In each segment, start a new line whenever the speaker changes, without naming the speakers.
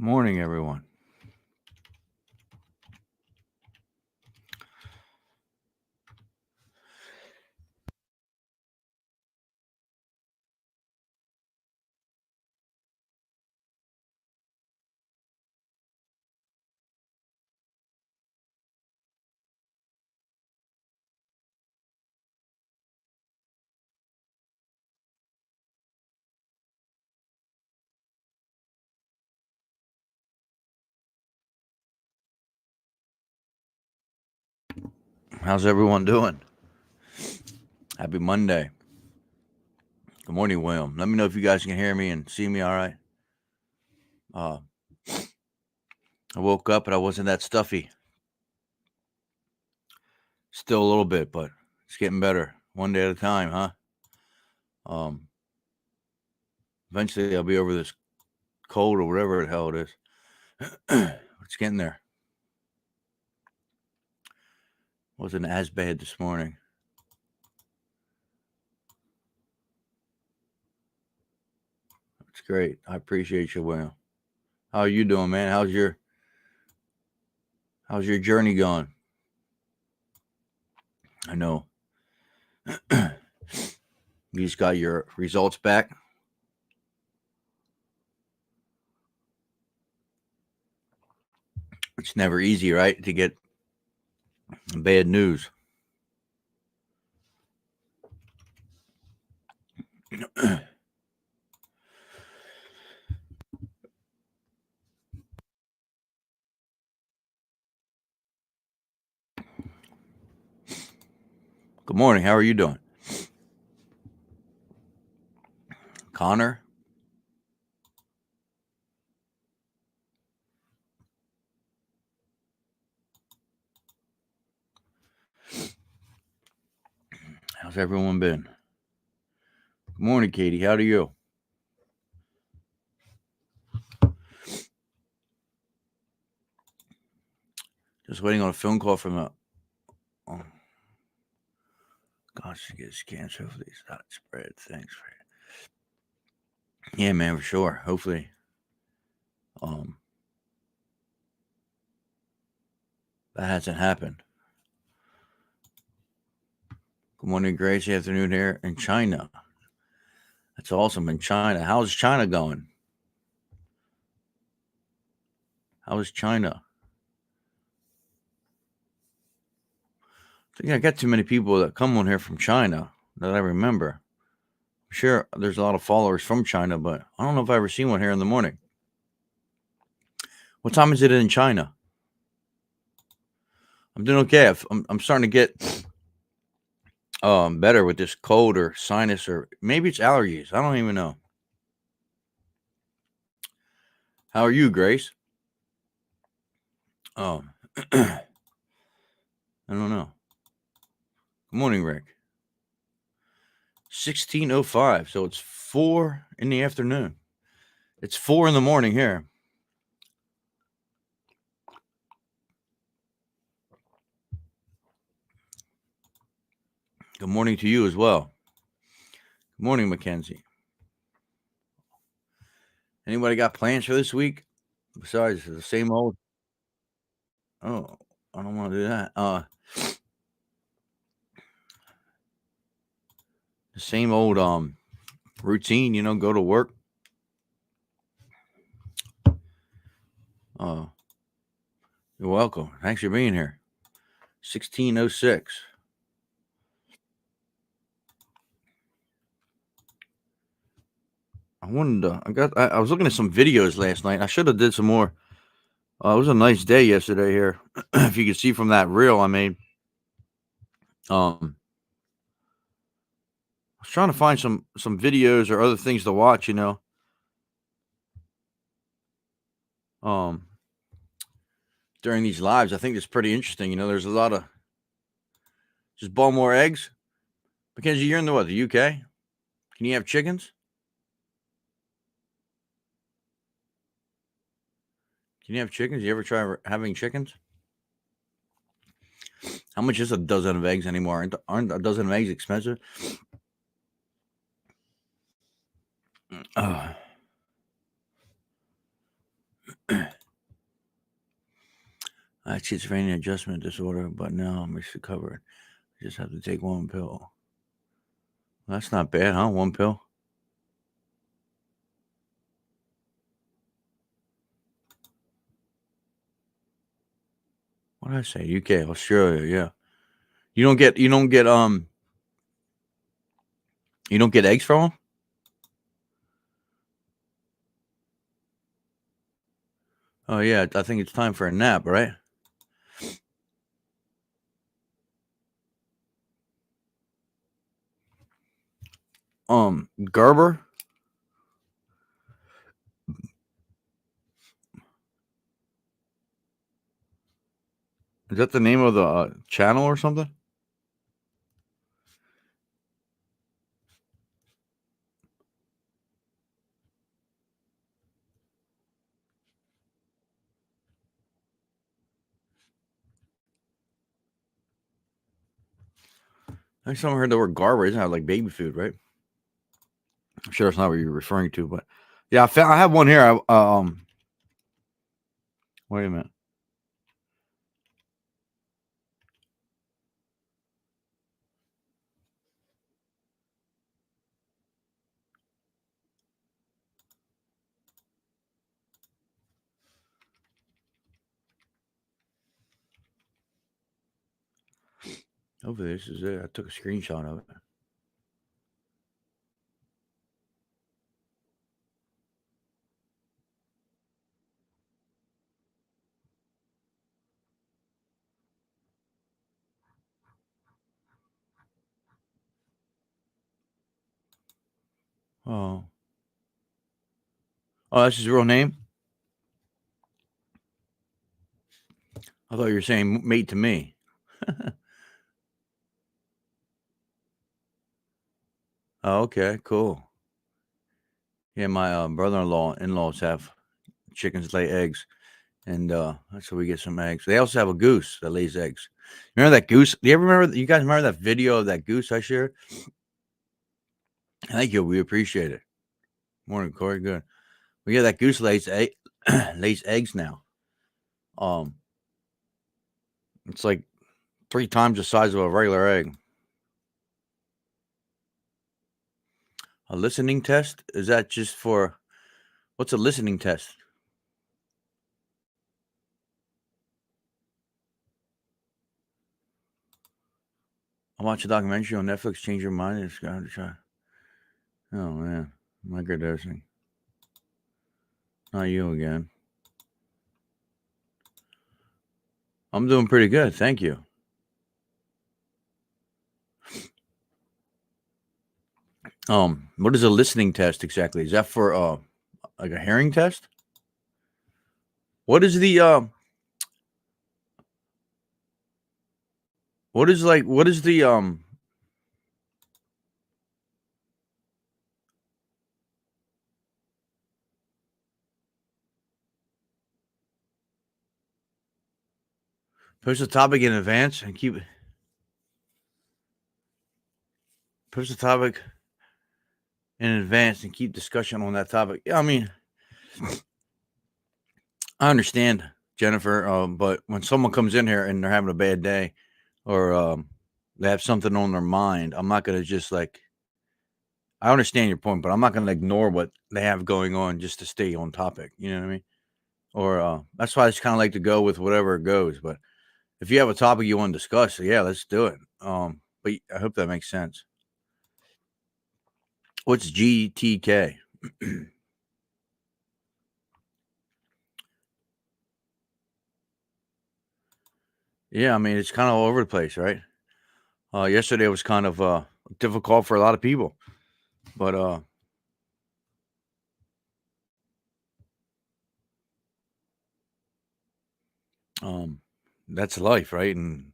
Morning, everyone. How's everyone doing? Happy Monday. Good morning, William. Let me know if you guys can hear me and see me all right. Uh, I woke up and I wasn't that stuffy. Still a little bit, but it's getting better. One day at a time, huh? Eventually I'll be over this cold or whatever the hell it is. It's getting there. Wasn't as bad this morning. It's great. I appreciate you, William. How are you doing, man? How's your journey going? I know. You just got your results back. It's never easy, right, to get bad news. Good morning. How are you doing? Connor? How's everyone been? Good morning, Katie. How do you? Just waiting on a phone call from a. Oh, gosh, to get scans. Hopefully, it's not spread. Thanks for it. Yeah, man, for sure. Hopefully, that hasn't happened. Good morning, Grace. Afternoon here in China. That's awesome in China. How's China going? How is China? I think I got too many people that come on here from China that I remember. I'm sure there's a lot of followers from China, but I don't know if I ever seen one here in the morning. What time is it in China? I'm doing okay. I'm starting to get better with this cold or sinus, or maybe it's allergies. I don't even know. How are you, Grace? I don't know. Good morning, Rick. 16:05. So it's 4 in the afternoon. It's 4 in the morning here. Good morning to you as well. Good morning, Mackenzie. Anybody got plans for this week besides the same old? Oh, I don't want to do that. The same old routine. Go to work. You're welcome. Thanks for being here. 16:06. I was looking at some videos last night. I should have did some more. It was a nice day yesterday here. If you can see from that reel I made. I was trying to find some videos or other things to watch, during these lives. I think it's pretty interesting. There's a lot of just Baltimore eggs. Mackenzie, you're in the UK? Can you have chickens? Can you have chickens? You ever try having chickens? How much is a dozen of eggs anymore? Aren't a dozen of eggs expensive? got schizophrenia adjustment disorder, but now I'm recovered. I just have to take one pill. That's not bad, huh? One pill. What did I say? UK, Australia, yeah. You don't get eggs from them? Oh yeah, I think it's time for a nap, right? Gerber? Is that the name of the channel or something? I time I heard the word Gerber. Isn't that like baby food, right? I'm sure that's not what you're referring to, but yeah, I have one here. Wait a minute. Hopefully this is it. I took a screenshot of it. Oh, that's his real name. I thought you were saying mate to me. Oh, okay, cool. Yeah, my in-laws have chickens lay eggs, and that's where we get some eggs. They also have a goose that lays eggs. Remember that goose? Do you ever remember? You guys remember that video of that goose I shared? Thank you. We appreciate it. Morning, Corey. Good. We get that goose lays eggs now. It's like 3 times the size of a regular egg. A listening test? Is that just for what's a listening test? I watched a documentary on Netflix, Change Your Mind. It's got to try. Oh man, microdosing. Not you again. I'm doing pretty good, thank you. What is a listening test exactly? Is that for like a hearing test? What is the what is the post the topic in advance and keep post the topic in advance and keep discussion on that topic. Yeah, I mean, I understand, Jennifer, but when someone comes in here and they're having a bad day or they have something on their mind, I'm not gonna just like I understand your point, but I'm not gonna ignore what they have going on just to stay on topic. You know what I mean? Or that's why I just kind of like to go with whatever it goes. But if you have a topic you want to discuss, yeah, let's do it. But I hope that makes sense. What's GTK? Yeah, I mean it's kind of all over the place, right? Yesterday was kind of difficult for a lot of people, but that's life, right? And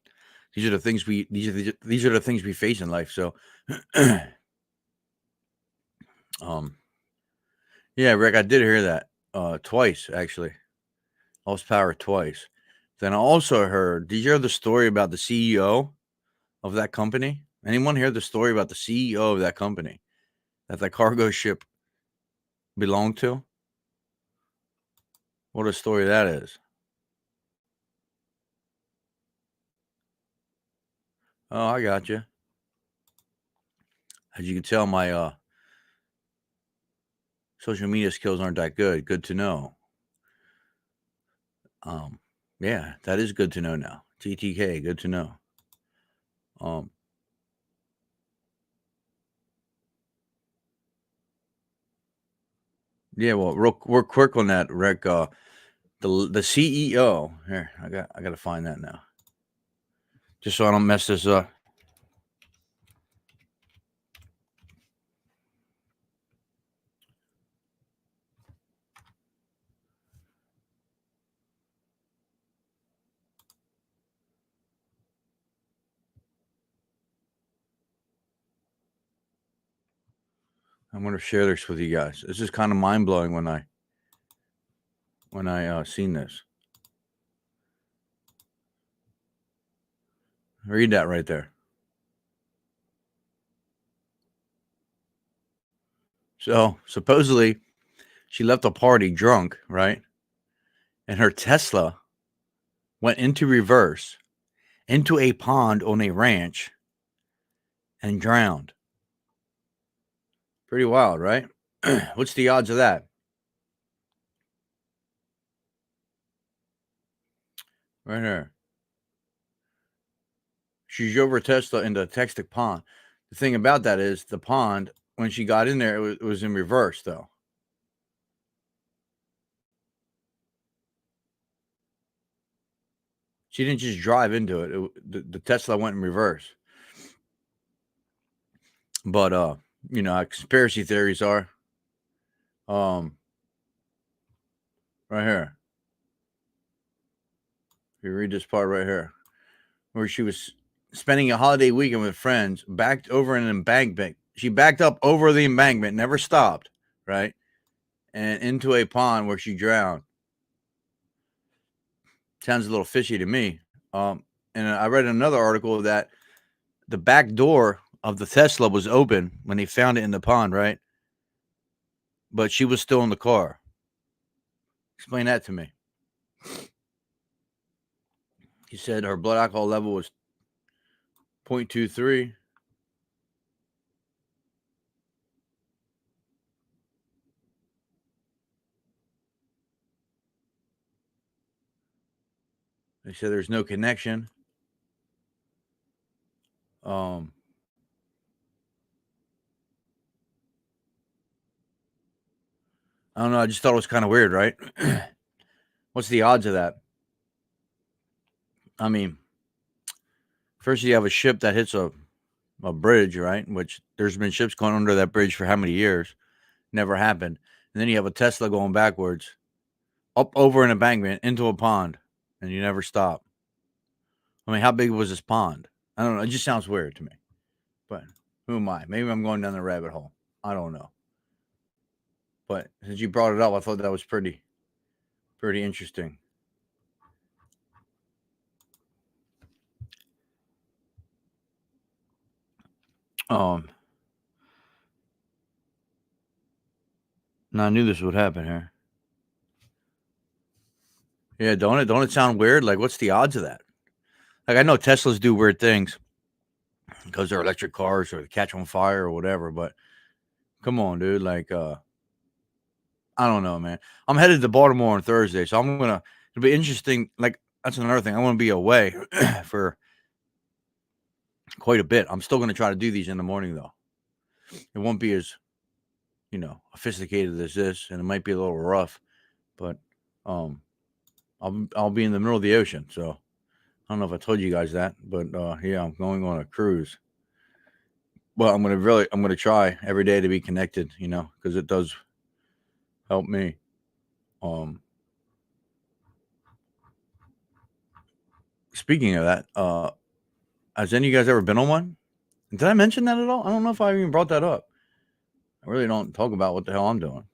these are the things these are the things we face in life. So, um, yeah, Rick, I did hear that twice actually. Lost power twice. Then I also heard. Did you hear the story about the CEO of that company? Anyone hear the story about the CEO of that company that the cargo ship belonged to? What a story that is. Oh, I got you. As you can tell, my social media skills aren't that good. Good to know. Yeah, that is good to know now. TTK, good to know. Yeah, well, real quick on that, Rick. The CEO here. I got to find that now, just so I don't mess this up. I'm going to share this with you guys. This is kind of mind blowing when I seen this. Read that right there. So supposedly she left a party drunk, right? And her Tesla went into reverse into a pond on a ranch and drowned. Pretty wild, right? What's the odds of that? Right here. She drove her Tesla into a Textic pond. The thing about that is the pond, when she got in there, it was in reverse, though. She didn't just drive into it. The Tesla went in reverse. But conspiracy theories are right here. You read this part right here, where she was spending a holiday weekend with friends, backed over an embankment. She backed up over the embankment, never stopped, right? And into a pond where she drowned. Sounds a little fishy to me. And I read another article that the back door of the Tesla was open when they found it in the pond, right? But she was still in the car. Explain that to me. He said her blood alcohol level was 0.23. They said there's no connection. I don't know. I just thought it was kind of weird, right? What's the odds of that? I mean, first you have a ship that hits a bridge, right? Which there's been ships going under that bridge for how many years? Never happened. And then you have a Tesla going backwards, up over an embankment into a pond, and you never stop. I mean, how big was this pond? I don't know. It just sounds weird to me. But who am I? Maybe I'm going down the rabbit hole. I don't know. But since you brought it up, I thought that was pretty interesting. Now I knew this would happen here. Yeah, don't it sound weird? Like, what's the odds of that? Like, I know Teslas do weird things because they're electric cars or they catch on fire or whatever, but come on, dude. Like, I don't know, man. I'm headed to Baltimore on Thursday, so it'll be interesting. Like, that's another thing. I want to be away for quite a bit. I'm still going to try to do these in the morning, though. It won't be as, sophisticated as this, and it might be a little rough, but I'll be in the middle of the ocean, so I don't know if I told you guys that, but yeah, I'm going on a cruise. Well, I'm gonna try every day to be connected, because it does help me. Speaking of that, has any of you guys ever been on one? Did I mention that at all? I don't know if I even brought that up. I really don't talk about what the hell I'm doing.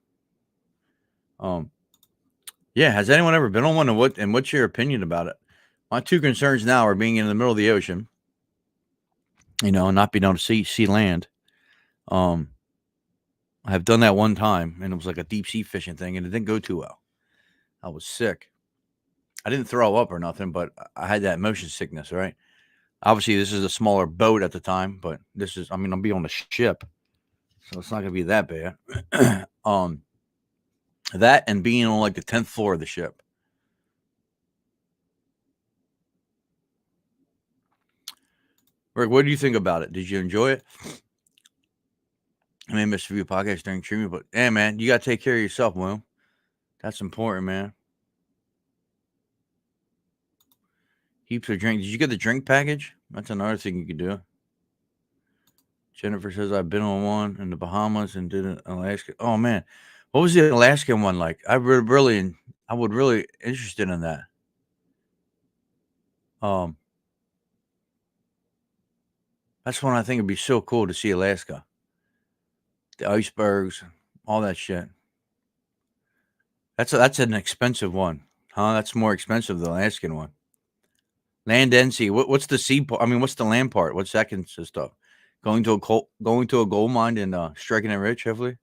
Yeah, has anyone ever been on one, and what's your opinion about it? My two concerns now are being in the middle of the ocean, and not being able to see land. I have done that one time, and it was like a deep sea fishing thing, and it didn't go too well. I was sick. I didn't throw up or nothing, but I had that motion sickness, right? Obviously, this is a smaller boat at the time, but this is, I mean, I'll be on the ship, so it's not gonna be that bad. That and being on like the 10th floor of the ship. Rick, what do you think about it? Did you enjoy it? I may miss a few podcasts during streaming, but hey, man, you gotta take care of yourself, Will. That's important, man. Heaps of drink. Did you get the drink package? That's another thing you could do. Jennifer says I've been on one in the Bahamas and did it in Alaska. Oh man, what was the Alaskan one like? I would really interested in that. That's one I think would be so cool to see Alaska, the icebergs, all that shit. That's an expensive one, huh? That's more expensive than the Alaskan one. Land and sea. What's the sea part? I mean, what's the land part? What's that consist of? Going to a gold mine and striking it rich, hopefully.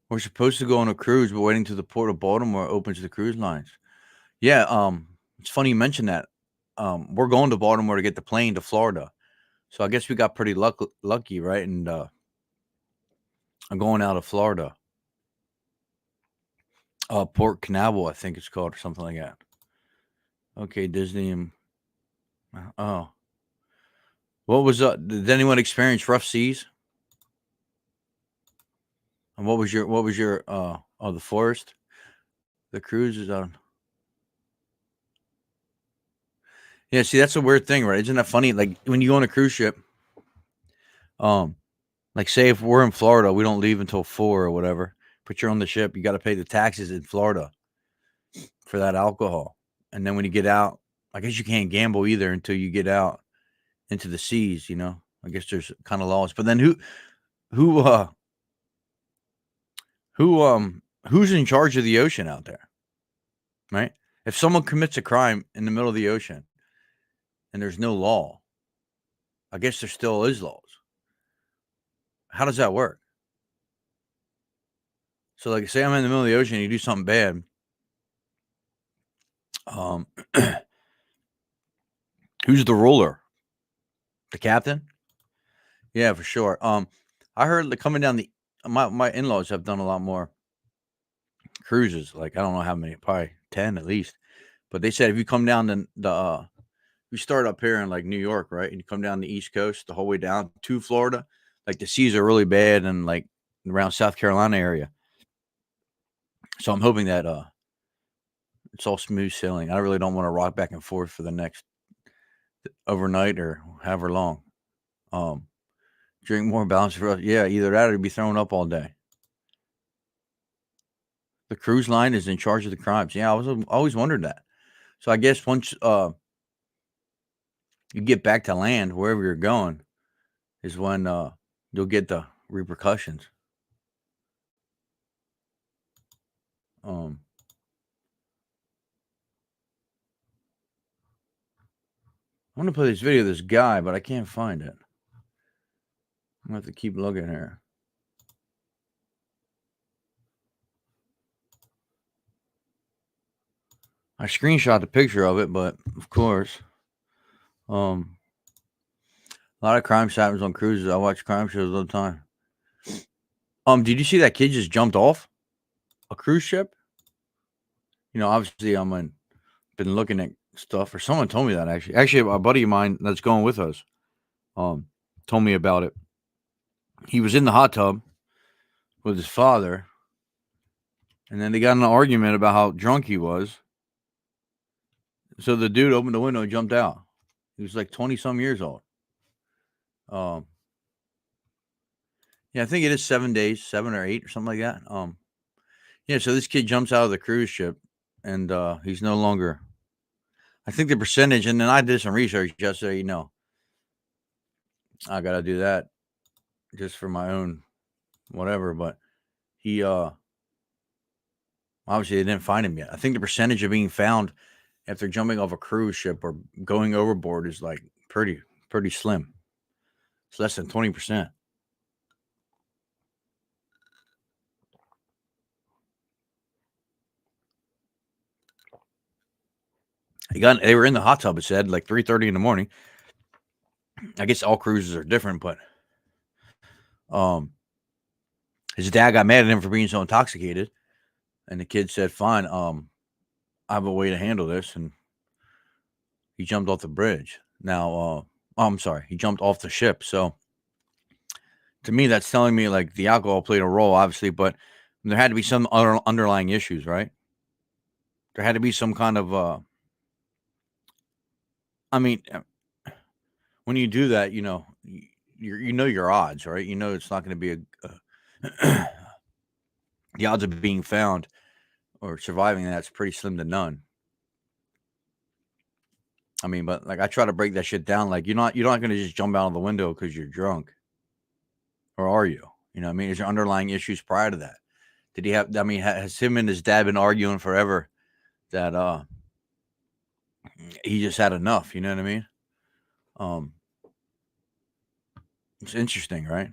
We're supposed to go on a cruise, but waiting to the port of Baltimore opens the cruise lines. Yeah, it's funny you mentioned that. We're going to Baltimore to get the plane to Florida, so I guess we got pretty lucky, right? And I'm going out of Florida, Port Canaveral, I think it's called, or something like that. Okay, Disney. Oh, what was did anyone experience rough seas? And what was your the forest? The cruise is on. Yeah, see, that's a weird thing, right? Isn't that funny? Like when you go on a cruise ship, like say if we're in Florida, we don't leave until 4 or whatever, but you're on the ship, you got to pay the taxes in Florida for that alcohol. And then when you get out, I guess you can't gamble either until you get out into the seas, you know. I guess there's kind of laws. But then who who's in charge of the ocean out there? Right? If someone commits a crime in the middle of the ocean and there's no law, I guess there still is laws. How does that work? So, like, say I'm in the middle of the ocean, and you do something bad. Um, who's the ruler? The captain? Yeah, for sure. I heard that coming down my in-laws have done a lot more cruises. Like, I don't know how many, probably 10 at least. But they said if you come down you start up here in like New York, right, and you come down the East Coast the whole way down to Florida, like the seas are really bad and like around South Carolina area. So I'm hoping that it's all smooth sailing. I really don't want to rock back and forth for the next overnight or however long. Drink more balanced for us. Yeah, either that or be thrown up all day. The cruise line is in charge of the crimes. Yeah, I was always wondered that. So I guess once you get back to land, wherever you're going, is when you'll get the repercussions. Um, I want to play this video of this guy, but I can't find it. I'm gonna have to keep looking here. I screenshot the picture of it, but of course, a lot of crime happens on cruises. I watch crime shows all the time. Did you see that kid just jumped off a cruise ship? You know, obviously, been looking at stuff, or someone told me that actually. Actually, a buddy of mine that's going with us, told me about it. He was in the hot tub with his father, and then they got in an argument about how drunk he was. So the dude opened the window and jumped out. He was like 20 some years old. Yeah, I think it is 7 days, 7 or 8 or something like that. Yeah, so this kid jumps out of the cruise ship and he's no longer, I think the percentage, and then I did some research just so you know. I got to do that just for my own whatever, but he obviously they didn't find him yet. I think the percentage of being found after jumping off a cruise ship or going overboard is like pretty slim. It's less than 20%. 20%. They were in the hot tub, it said, like 3:30 in the morning. I guess all cruises are different, but his dad got mad at him for being so intoxicated, and the kid said, "Fine, I have a way to handle this," and he jumped off the bridge. Now, I'm sorry, he jumped off the ship. So, to me, that's telling me like the alcohol played a role, obviously, but there had to be some other underlying issues, right? There had to be some kind of, I mean, when you do that, you know your odds, right? You know it's not going to be the odds of being found or surviving that's pretty slim to none. I mean, but like I try to break that shit down. Like you're not going to just jump out of the window because you're drunk, or are you? You know, what I mean, is there underlying issues prior to that? Did he have? I mean, has him and his dad been arguing forever that he just had enough? You know what I mean? It's interesting, right?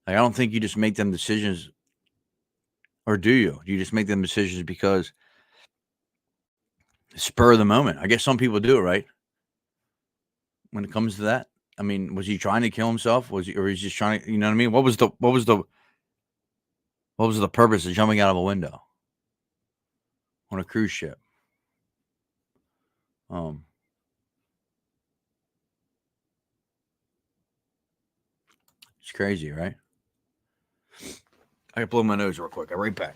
Like I don't think you just make them decisions, or do you? Do you just make them decisions because spur of the moment? I guess some people do, right? When it comes to that, I mean, was he trying to kill himself? Was he, or he's just trying to? You know what I mean? What was the purpose of jumping out of a window on a cruise ship? It's crazy, right? I can blow my nose real quick. I'll be right back.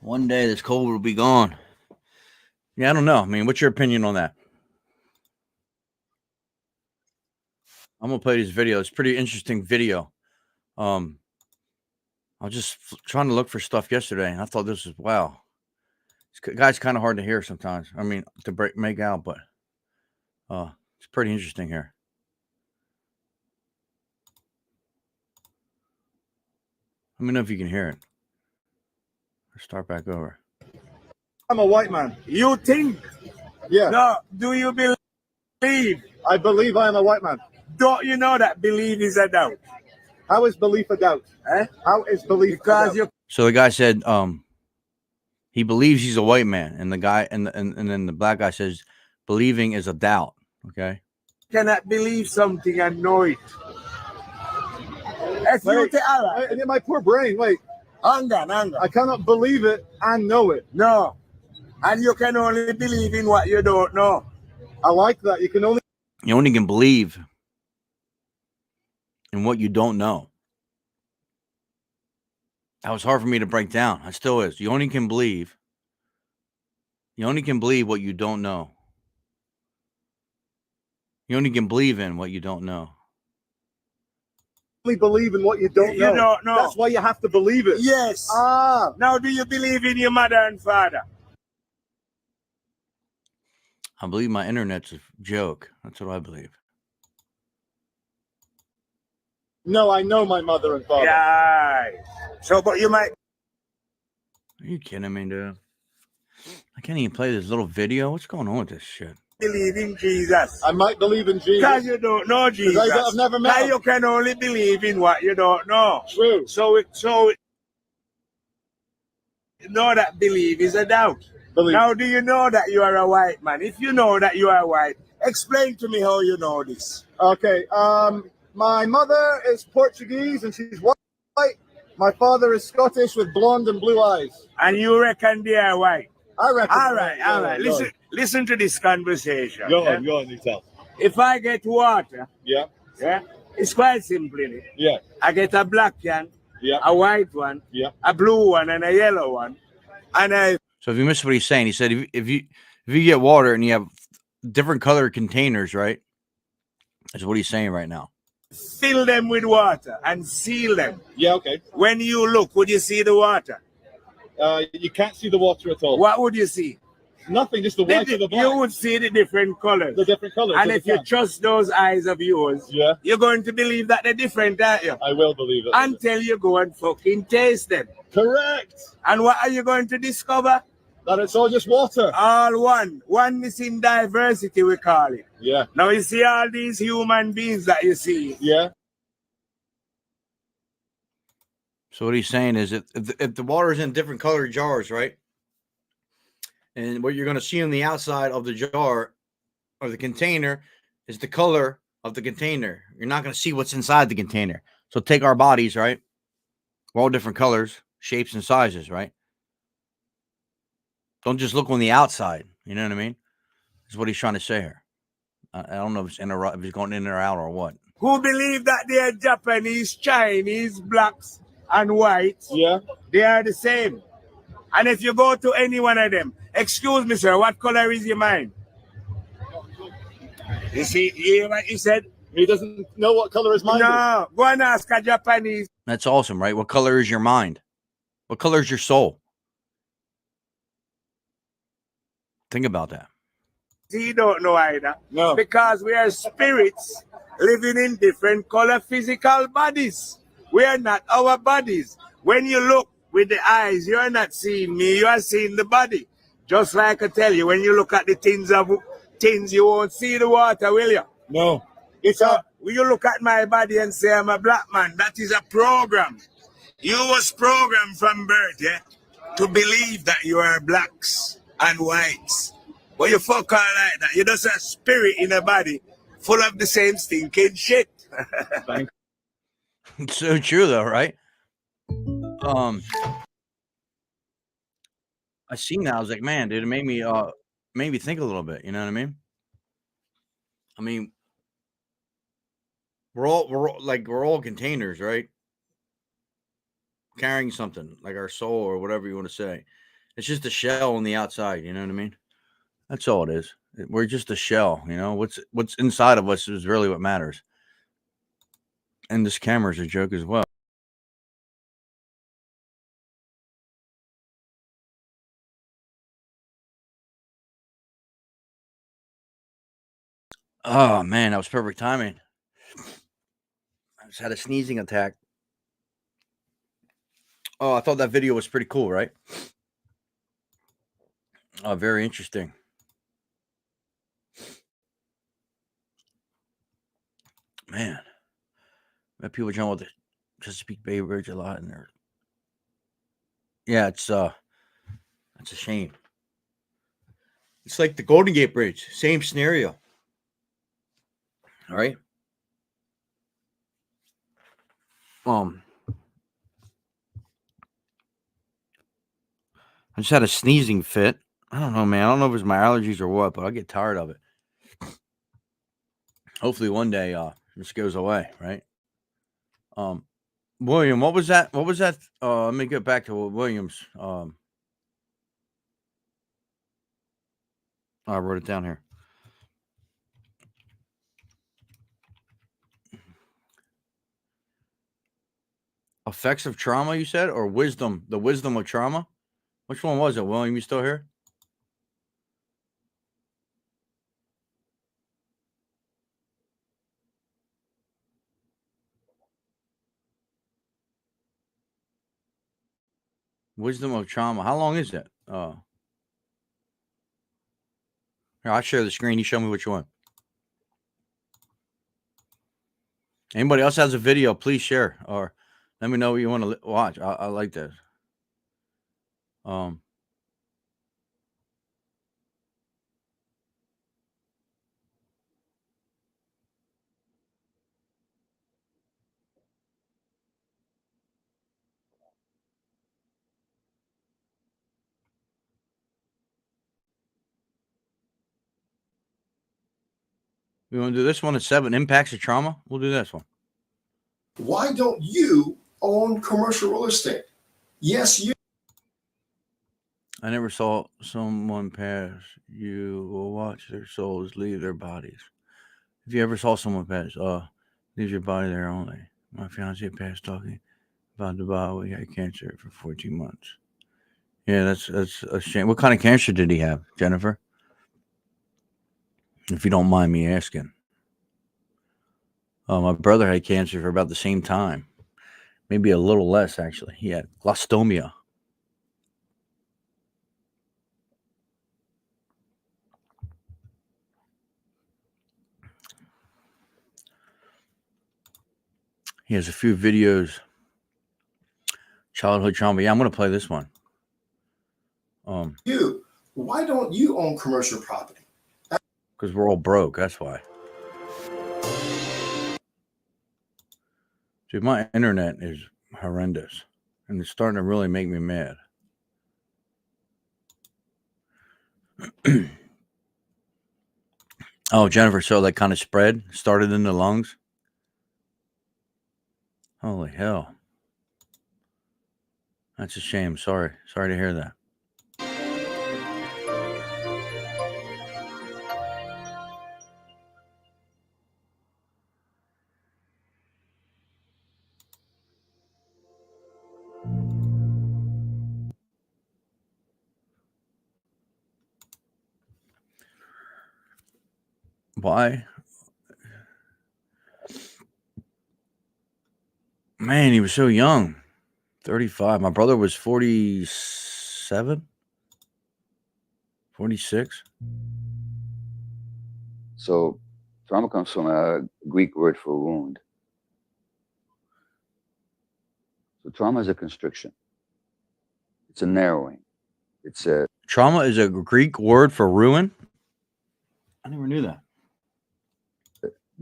One day this cold will be gone. Yeah, I don't know. I mean, what's your opinion on that? I'm gonna play this video. It's a pretty interesting video. I was just trying to look for stuff yesterday, and I thought this was wow. This guy's kind of hard to hear sometimes. I mean, to make out, but it's pretty interesting here. Let me know if you can hear it. Let's start back over.
I'm a white man.
You think?
Yeah.
No. Do you believe?
I believe I am a white man.
Don't you know that belief is a doubt?
How is belief a doubt?
Eh?
How is belief
Because
a doubt?
you
So the guy said he believes he's a white man, and the guy and then the black guy says believing is a doubt. Okay.
cannot believe something and know it. If you
Wait,
tell her,
in my poor brain, wait.
anger.
I cannot believe it and know it.
No. And you can only believe in what you don't know.
I like that. You
only can believe in what you don't know. That was hard for me to break down. It still is. You only can believe what you don't know. You only can believe in what you don't know.
only believe in what you don't know.
You don't know.
That's why you have to believe it.
Yes.
Ah.
Now, do you believe in your mother and father?
I believe my internet's a joke. That's what I believe.
No, I know my mother and father.
Yeah. So, but you might.
Are you kidding me, dude? I can't even play this little video. What's going on with this shit?
Believe in Jesus.
I might believe in Jesus.
Because you don't know Jesus.
I've never met him.
You can only believe in what you don't know.
True.
So know that belief is a doubt.
Believe.
Now, do you know that you are a white man? If you know that you are white, explain to me how you know this.
Okay. My mother is Portuguese and she's white. My father is Scottish with blonde and blue eyes.
And you reckon they are white?
I reckon.
All right. Listen to this conversation.
Go on, you tell.
If I get water,
Yeah.
it's quite simple, innit?
Yeah.
I get a black can,
Yeah.
a white one,
Yeah.
a blue one, and a yellow one, and
So if you missed what he's saying, he said if you get water and you have different color containers, right? That's what he's saying right now.
Fill them with water and seal them.
Yeah, okay.
When you look, would you see the water?
You can't see the water at all.
What would you see?
Nothing, just the white of the black.
You would see the different colors.
The different colors.
And if you trust those eyes of yours,
yeah,
you're going to believe that they're different, aren't you?
I will believe it.
Until you go and fucking taste them.
Correct.
And what are you going to discover?
That it's all just water.
All one. Oneness in diversity, we call it.
Yeah.
Now you see all these human beings that you see.
Yeah.
So what he's saying is if the water is in different colored jars, right? And what you're going to see on the outside of the jar or the container is the color of the container. You're not going to see what's inside the container. So take our bodies, right? We're all different colors, shapes, and sizes, right? Don't just look on the outside. You know what I mean? That's what he's trying to say here. I don't know if he's going in or out or what.
Who believe that they are Japanese, Chinese, blacks, and whites?
Yeah.
They are the same. And if you go to any one of them, excuse me, sir, what color is your mind? You see, you hear what he said?
He doesn't know what color his mind is.
No, go and ask a Japanese.
That's awesome, right? What color is your mind? What color is your soul? Think about that.
He don't know either.
No.
Because we are spirits living in different color physical bodies. We are not our bodies. When you look with the eyes, you are not seeing me, you are seeing the body. Just like I tell you, when you look at the tins, you won't see the water, will you?
No.
When you look at my body and say I'm a black man, that is a program. You was programmed from birth, yeah, to believe that you are blacks and whites. But you fuck all like that. You're just a spirit in a body full of the same stinking shit.
It's so true though, right? I seen that. I was like, man, dude, it made me think a little bit. You know what I mean? I mean, we're all containers, right? Carrying something like our soul or whatever you want to say. It's just a shell on the outside. You know what I mean? That's all it is. We're just a shell. You know what's inside of us is really what matters. And this camera is a joke as well. Oh man, that was perfect timing. I just had a sneezing attack. Oh, I thought that video was pretty cool, right? Oh, very interesting. Man, I people jump with the Chesapeake Bay Bridge a lot in there. Yeah, it's a shame. It's like the Golden Gate Bridge, same scenario. All right. I just had a sneezing fit. I don't know, man. I don't know if it's my allergies or what, but I get tired of it. Hopefully one day this goes away, right? William, what was that? Let me get back to Williams. I wrote it down here. Effects of trauma, you said, or wisdom? The wisdom of trauma. Which one was it, William? You still here? Wisdom of trauma. How long is that? Here, I'll share the screen. You show me which one. Anybody else has a video, please share or let me know what you want to watch. I like this. We want to do this one at 7 impacts of trauma. We'll do this one.
Why don't you own commercial real estate? Yes, you.
I never saw someone pass. You will watch their souls leave their bodies. If you ever saw someone pass, leave your body there only. My fiance passed talking about the body. We had cancer for 14 months. Yeah, that's a shame. What kind of cancer did he have, Jennifer? If you don't mind me asking. My brother had cancer for about the same time. Maybe a little less, actually. He had glioblastoma. He has a few videos. Childhood trauma. Yeah, I'm going to play this one.
You, why don't you own commercial property?
Because we're all broke. That's why. Dude, my internet is horrendous. And it's starting to really make me mad. Oh, Jennifer, so that kind of started in the lungs? Holy hell. That's a shame. Sorry to hear that. Why? Man, he was so young. 35. My brother was 47? 46?
So trauma comes from a Greek word for wound. So trauma is a constriction. It's a narrowing. It's a
Trauma is a Greek word for ruin? I never knew that.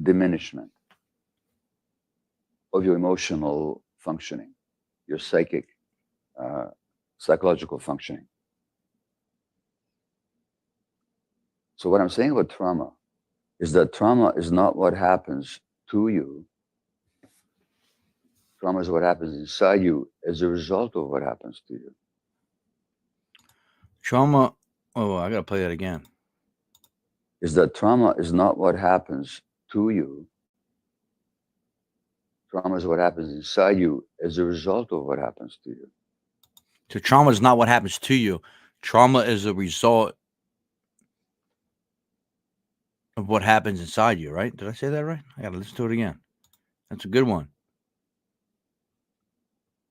diminishment of your emotional functioning, your psychological functioning. So what I'm saying about trauma is that trauma is not what happens to you. Trauma is what happens inside you as a result of what happens to you.
Trauma. Oh, I got to play that again.
Is that trauma is not what happens to you. Trauma is what happens inside you as a result of what happens to you.
So trauma is not what happens to you. Trauma is a result of what happens inside you, right? Did I say that right? I got to listen to it again. That's a good one.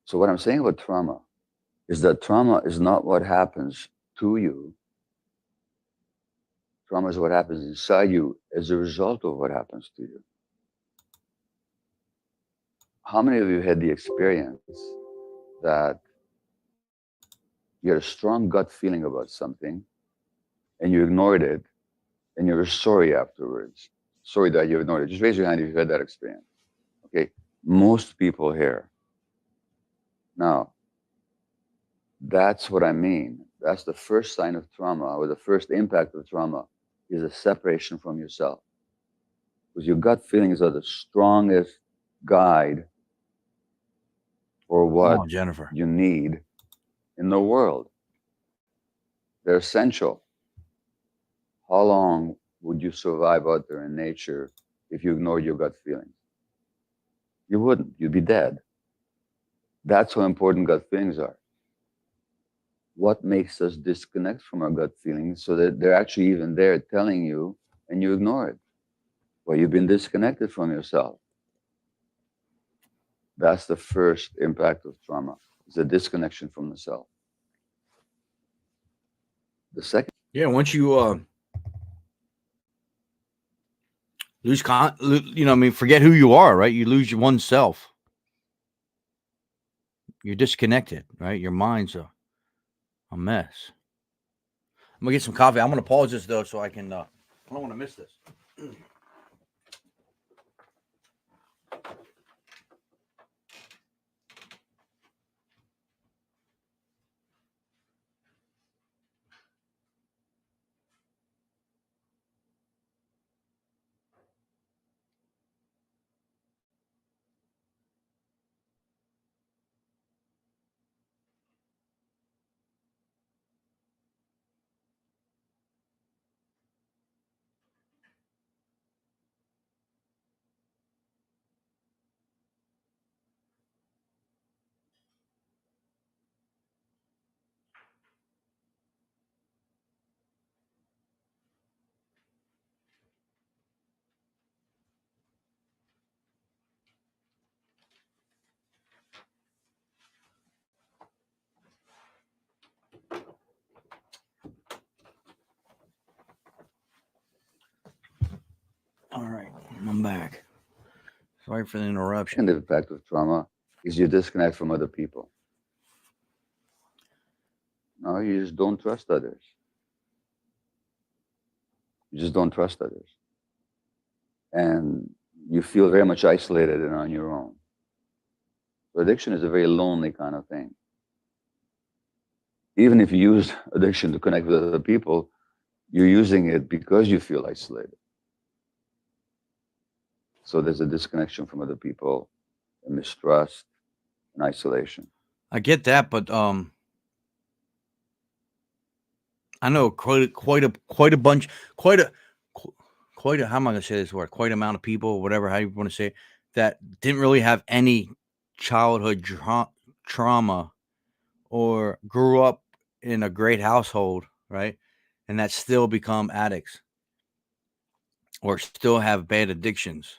So what I'm saying about trauma is that trauma is not what happens to you. Trauma is what happens inside you as a result of what happens to you. How many of you had the experience that you had a strong gut feeling about something and you ignored it and you were sorry afterwards? Sorry that you ignored it. Just raise your hand if you've had that experience. Okay. Most people here. Now, that's what I mean. That's the first sign of trauma, or the first impact of trauma, is a separation from yourself. Because your gut feelings are the strongest guide for what
Jennifer.
you need in the world. They're essential. How long would you survive out there in nature if you ignored your gut feelings? You wouldn't. You'd be dead. That's how important gut feelings are. What makes us disconnect from our gut feelings so that they're actually even there telling you and you ignore it? Well, you've been disconnected from yourself. That's the first impact of trauma. It's a disconnection from the self. The second.
Yeah, once you forget who you are, right? You lose your one self. You're disconnected, right? Your mind's a mess. I'm gonna get some coffee. I'm gonna pause this though, so I can. I don't want to miss this. All right, I'm back. Sorry for the interruption.
And the impact of trauma is you disconnect from other people. No, you just don't trust others. You just don't trust others. And you feel very much isolated and on your own. So addiction is a very lonely kind of thing. Even if you use addiction to connect with other people, you're using it because you feel isolated. So there's a disconnection from other people, and mistrust, and isolation.
I get that, but I know quite a bunch, quite a how am I gonna say this word? Quite amount of people, whatever how you want to say it, that didn't really have any childhood trauma or grew up in a great household, right? And that still become addicts or still have bad addictions.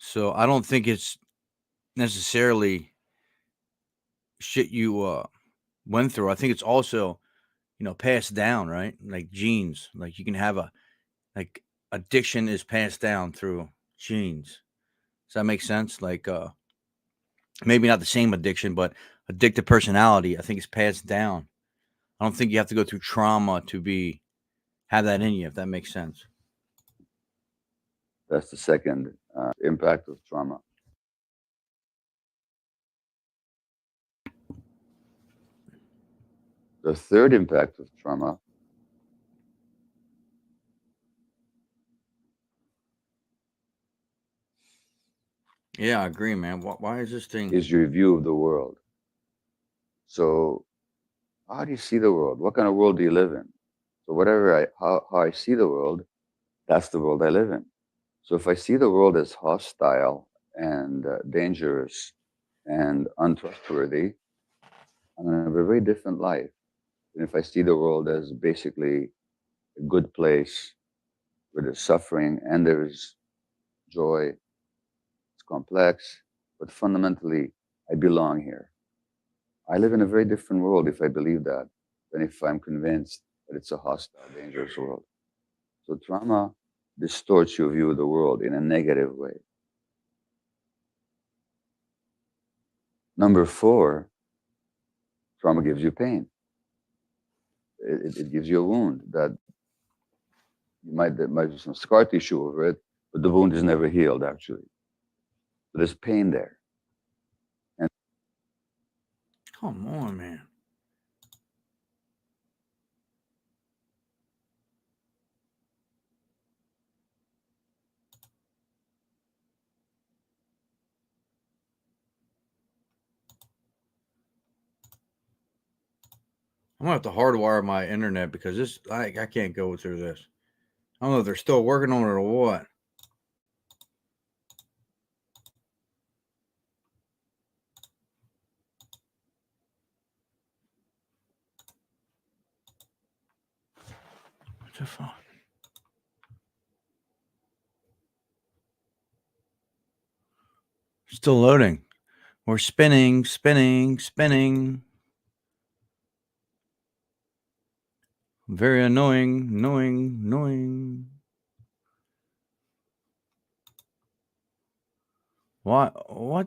So I don't think it's necessarily shit you went through. I think it's also, passed down, right? Like genes. Like you can have like addiction is passed down through genes. Does that make sense? Like maybe not the same addiction, but addictive personality, I think it's passed down. I don't think you have to go through trauma to have that in you, if that makes sense.
That's the second impact of trauma. The third impact of trauma
Yeah, I agree, man. Why is this thing?
is your view of the world. So how do you see the world? What kind of world do you live in? So how I see the world, that's the world I live in. So if I see the world as hostile and dangerous and untrustworthy, I'm going to have a very different life than if I see the world as basically a good place where there's suffering and there's joy. It's complex, but fundamentally, I belong here. I live in a very different world if I believe that than if I'm convinced that it's a hostile, dangerous world. So trauma distorts your view of the world in a negative way. Number 4, trauma gives you pain. It gives you a wound that there might be some scar tissue over it, but the wound is never healed, actually. So there's pain there. And
Come on, man. I'm gonna have to hardwire my internet because I can't go through this. I don't know if they're still working on it or what. What the fuck? Still loading. We're spinning. Very annoying. What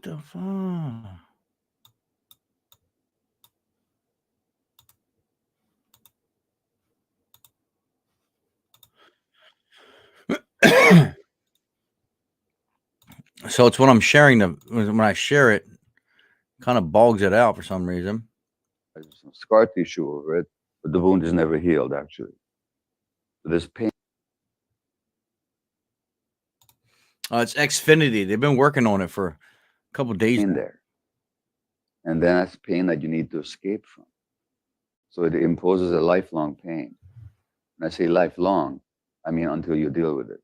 the fuck? So it's when I'm sharing when I share it, kind of bogs it out for some reason.
there's some scar tissue over it, but the wound is never healed, actually. So there's pain.
It's Xfinity. They've been working on it for a couple of days
In
now.
there. And then that's pain that you need to escape from. So it imposes a lifelong pain. When I say lifelong, I mean until you deal with it.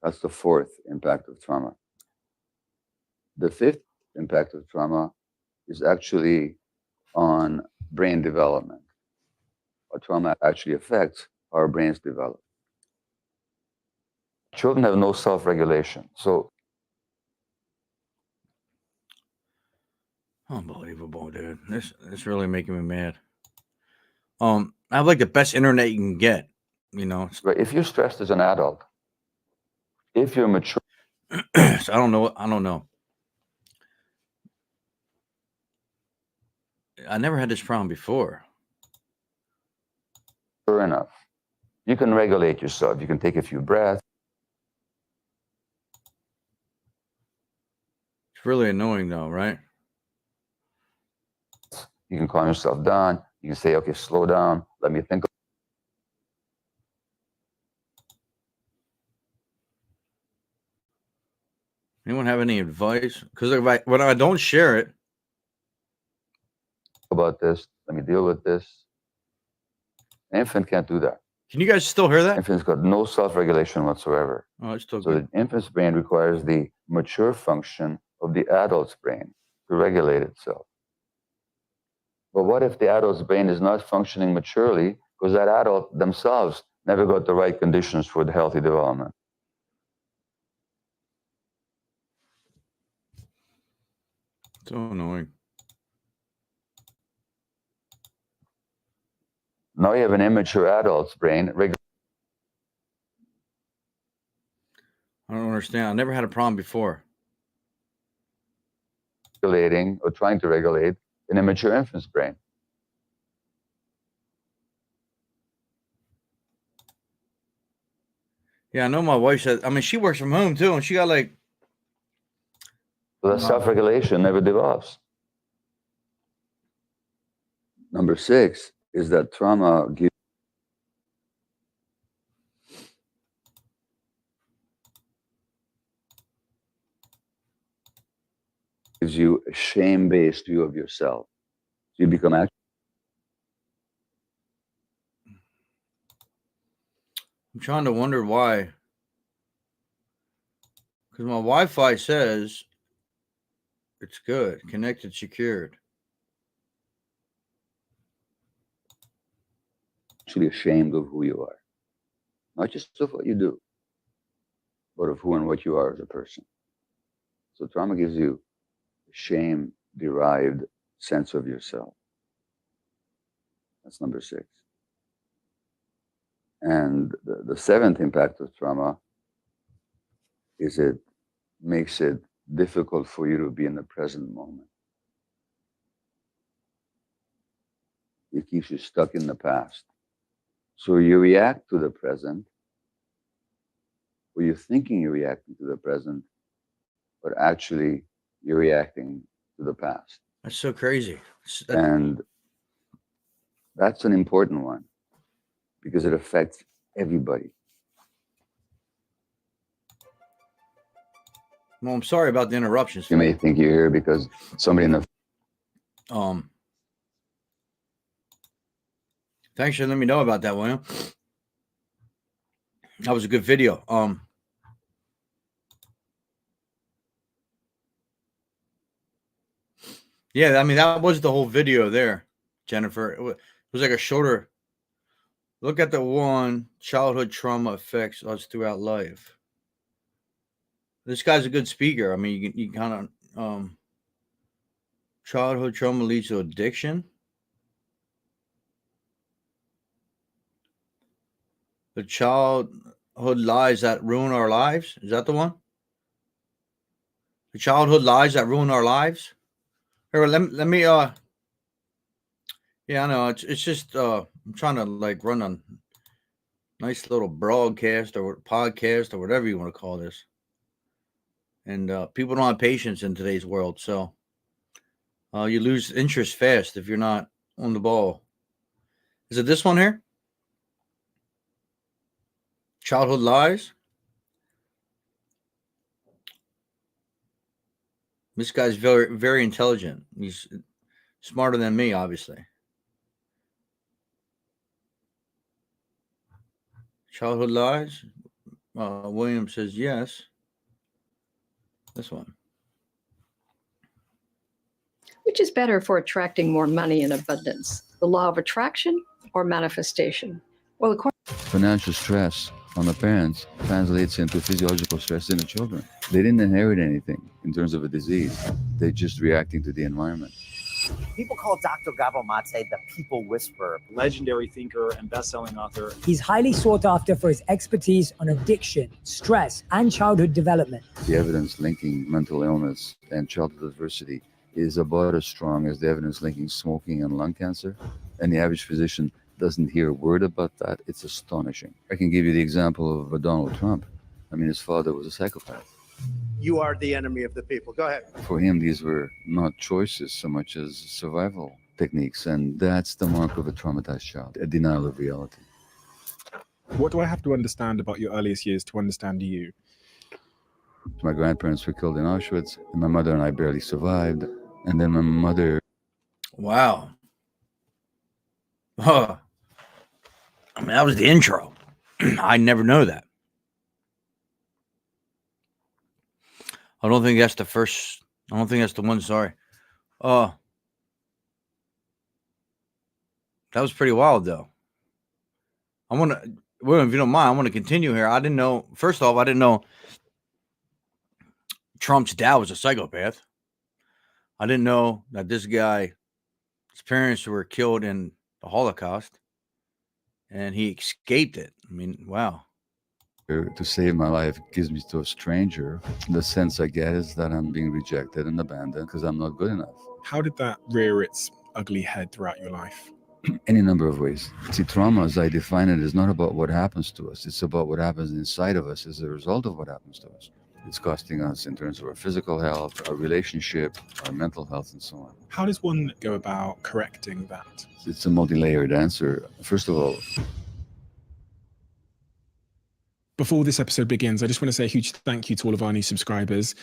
That's the 4th impact of trauma. The 5th impact of trauma is actually on brain development. What trauma actually affects how our brains develop. Children have no self-regulation. So
Unbelievable, dude. This really making me mad. I have like the best internet you can get,
if you're stressed as an adult, if you're mature
So I don't know. I don't know. I never had this problem before.
enough, you can regulate yourself. You can take a few breaths.
It's really annoying though, right?
You can calm yourself down. You can say, okay, slow down. Let me think.
Anyone have any advice? Because when I don't share it,
About this. Let me deal with this. An infant can't do that.
can you guys still hear that?
Infant's got no self-regulation whatsoever.
Oh, it's still
So
good.
the infant's brain requires the mature function of the adult's brain to regulate itself. But what if the adult's brain is not functioning maturely because that adult themselves never got the right conditions for the healthy development?
So annoying.
Now you have an immature adult's brain
I don't understand. I never had a problem before.
regulating or trying to regulate an immature infant's brain.
Yeah, I know my wife said, I mean, she works from home too, and she got like,
So that self-regulation never develops. Number 6 is that trauma gives you a shame-based view of yourself. So you become
I'm trying to wonder why. Because my Wi-Fi says it's good, connected, secured.
actually ashamed of who you are. Not just of what you do, but of who and what you are as a person. So trauma gives you a shame-derived sense of yourself. That's number 6. And the 7th impact of trauma is it makes it difficult for you to be in the present moment. It keeps you stuck in the past. So you react to the present, or you're thinking you're reacting to the present, but actually you're reacting to the past.
That's so crazy.
And that's an important one because it affects everybody.
Well, I'm sorry about the interruptions.
You may think you're here because somebody in the
Thanks for letting me know about that, William. That was a good video. Yeah, I mean, that was the whole video there, Jennifer. It was like a shorter look at the one childhood trauma affects us throughout life. This guy's a good speaker. I mean, you kind of childhood trauma leads to addiction. The childhood lies that ruin our lives. Is that the one? The childhood lies that ruin our lives. Here, let me. Yeah, I know. It's just. I'm trying to like run a nice little broadcast or podcast or whatever you want to call this. And people don't have patience in today's world, so you lose interest fast if you're not on the ball. Is it this one here? Childhood lies. This guy's very, very intelligent. He's smarter than me, obviously. Childhood lies. William says yes. This one.
Which is better for attracting more money and abundance, the law of attraction or manifestation? Well, according
financial stress on the parents translates into physiological stress in the children. They didn't inherit anything in terms of a disease. They're just reacting to the environment.
People call Dr. Gabor Mate the people whisperer.
Legendary thinker and best-selling author.
He's highly sought after for his expertise on addiction, stress, and childhood development.
The evidence linking mental illness and childhood adversity is about as strong as the evidence linking smoking and lung cancer. And the average physician doesn't hear a word about that. It's astonishing. I can give you the example of Donald Trump. I mean, his father was a psychopath.
You are the enemy of the people. Go ahead.
For him, these were not choices so much as survival techniques. And that's the mark of a traumatized child, a denial of reality.
What do I have to understand about your earliest years to understand you?
My grandparents were killed in Auschwitz, and my mother and I barely survived. And then my mother...
Wow. Huh. I mean, that was the intro. I never know that. I don't think that's the first. I don't think that's the one. Sorry. That was pretty wild, though. I want to, well, if you don't mind, I want to continue here. I didn't know. First off, I didn't know Trump's dad was a psychopath. I didn't know that this guy, his parents were killed in the Holocaust, and he escaped it. I mean, wow.
To save my life gives me to a stranger. The sense I get is that I'm being rejected and abandoned because I'm not good enough.
How did that rear its ugly head throughout your life?
Any number of ways. See, trauma, as I define it, is not about what happens to us. It's about what happens inside of us as a result of what happens to us. It's costing us in terms of our physical health, our relationship, our mental health, and so on.
How does one go about correcting that?
It's a multi-layered answer. First of all,
before this episode begins, I just want to say a huge thank you to all of our new subscribers.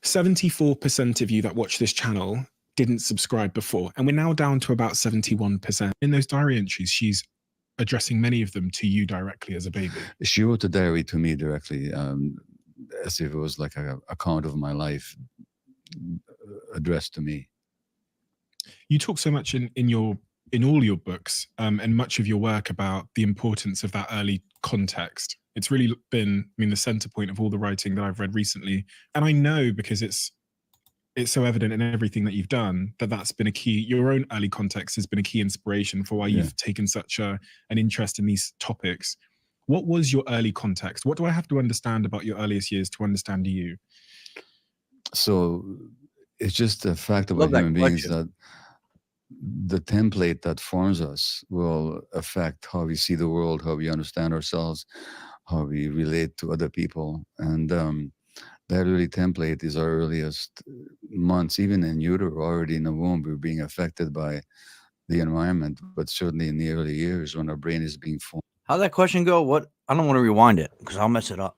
74% of you that watch this channel didn't subscribe before, and we're now down to about 71%. In those diary entries, she's addressing many of them to you directly as a baby.
She wrote a diary to me directly, as if it was like an account of my life addressed to me.
You talk so much in all your books and much of your work about the importance of that early context. It's really been, the center point of all the writing that I've read recently. And I know, because it's so evident in everything that you've done, that's been a key, your own early context has been a key inspiration for why you've taken such an interest in these topics. What was your early context? What do I have to understand about your earliest years to understand you?
So it's just a fact about human beings that the template that forms us will affect how we see the world, how we understand ourselves, how we relate to other people. And that early template is our earliest months, even in utero, already in the womb, we're being affected by the environment, but certainly in the early years when our brain is being formed.
How'd that question go? What? I don't want to rewind it because I'll mess it up.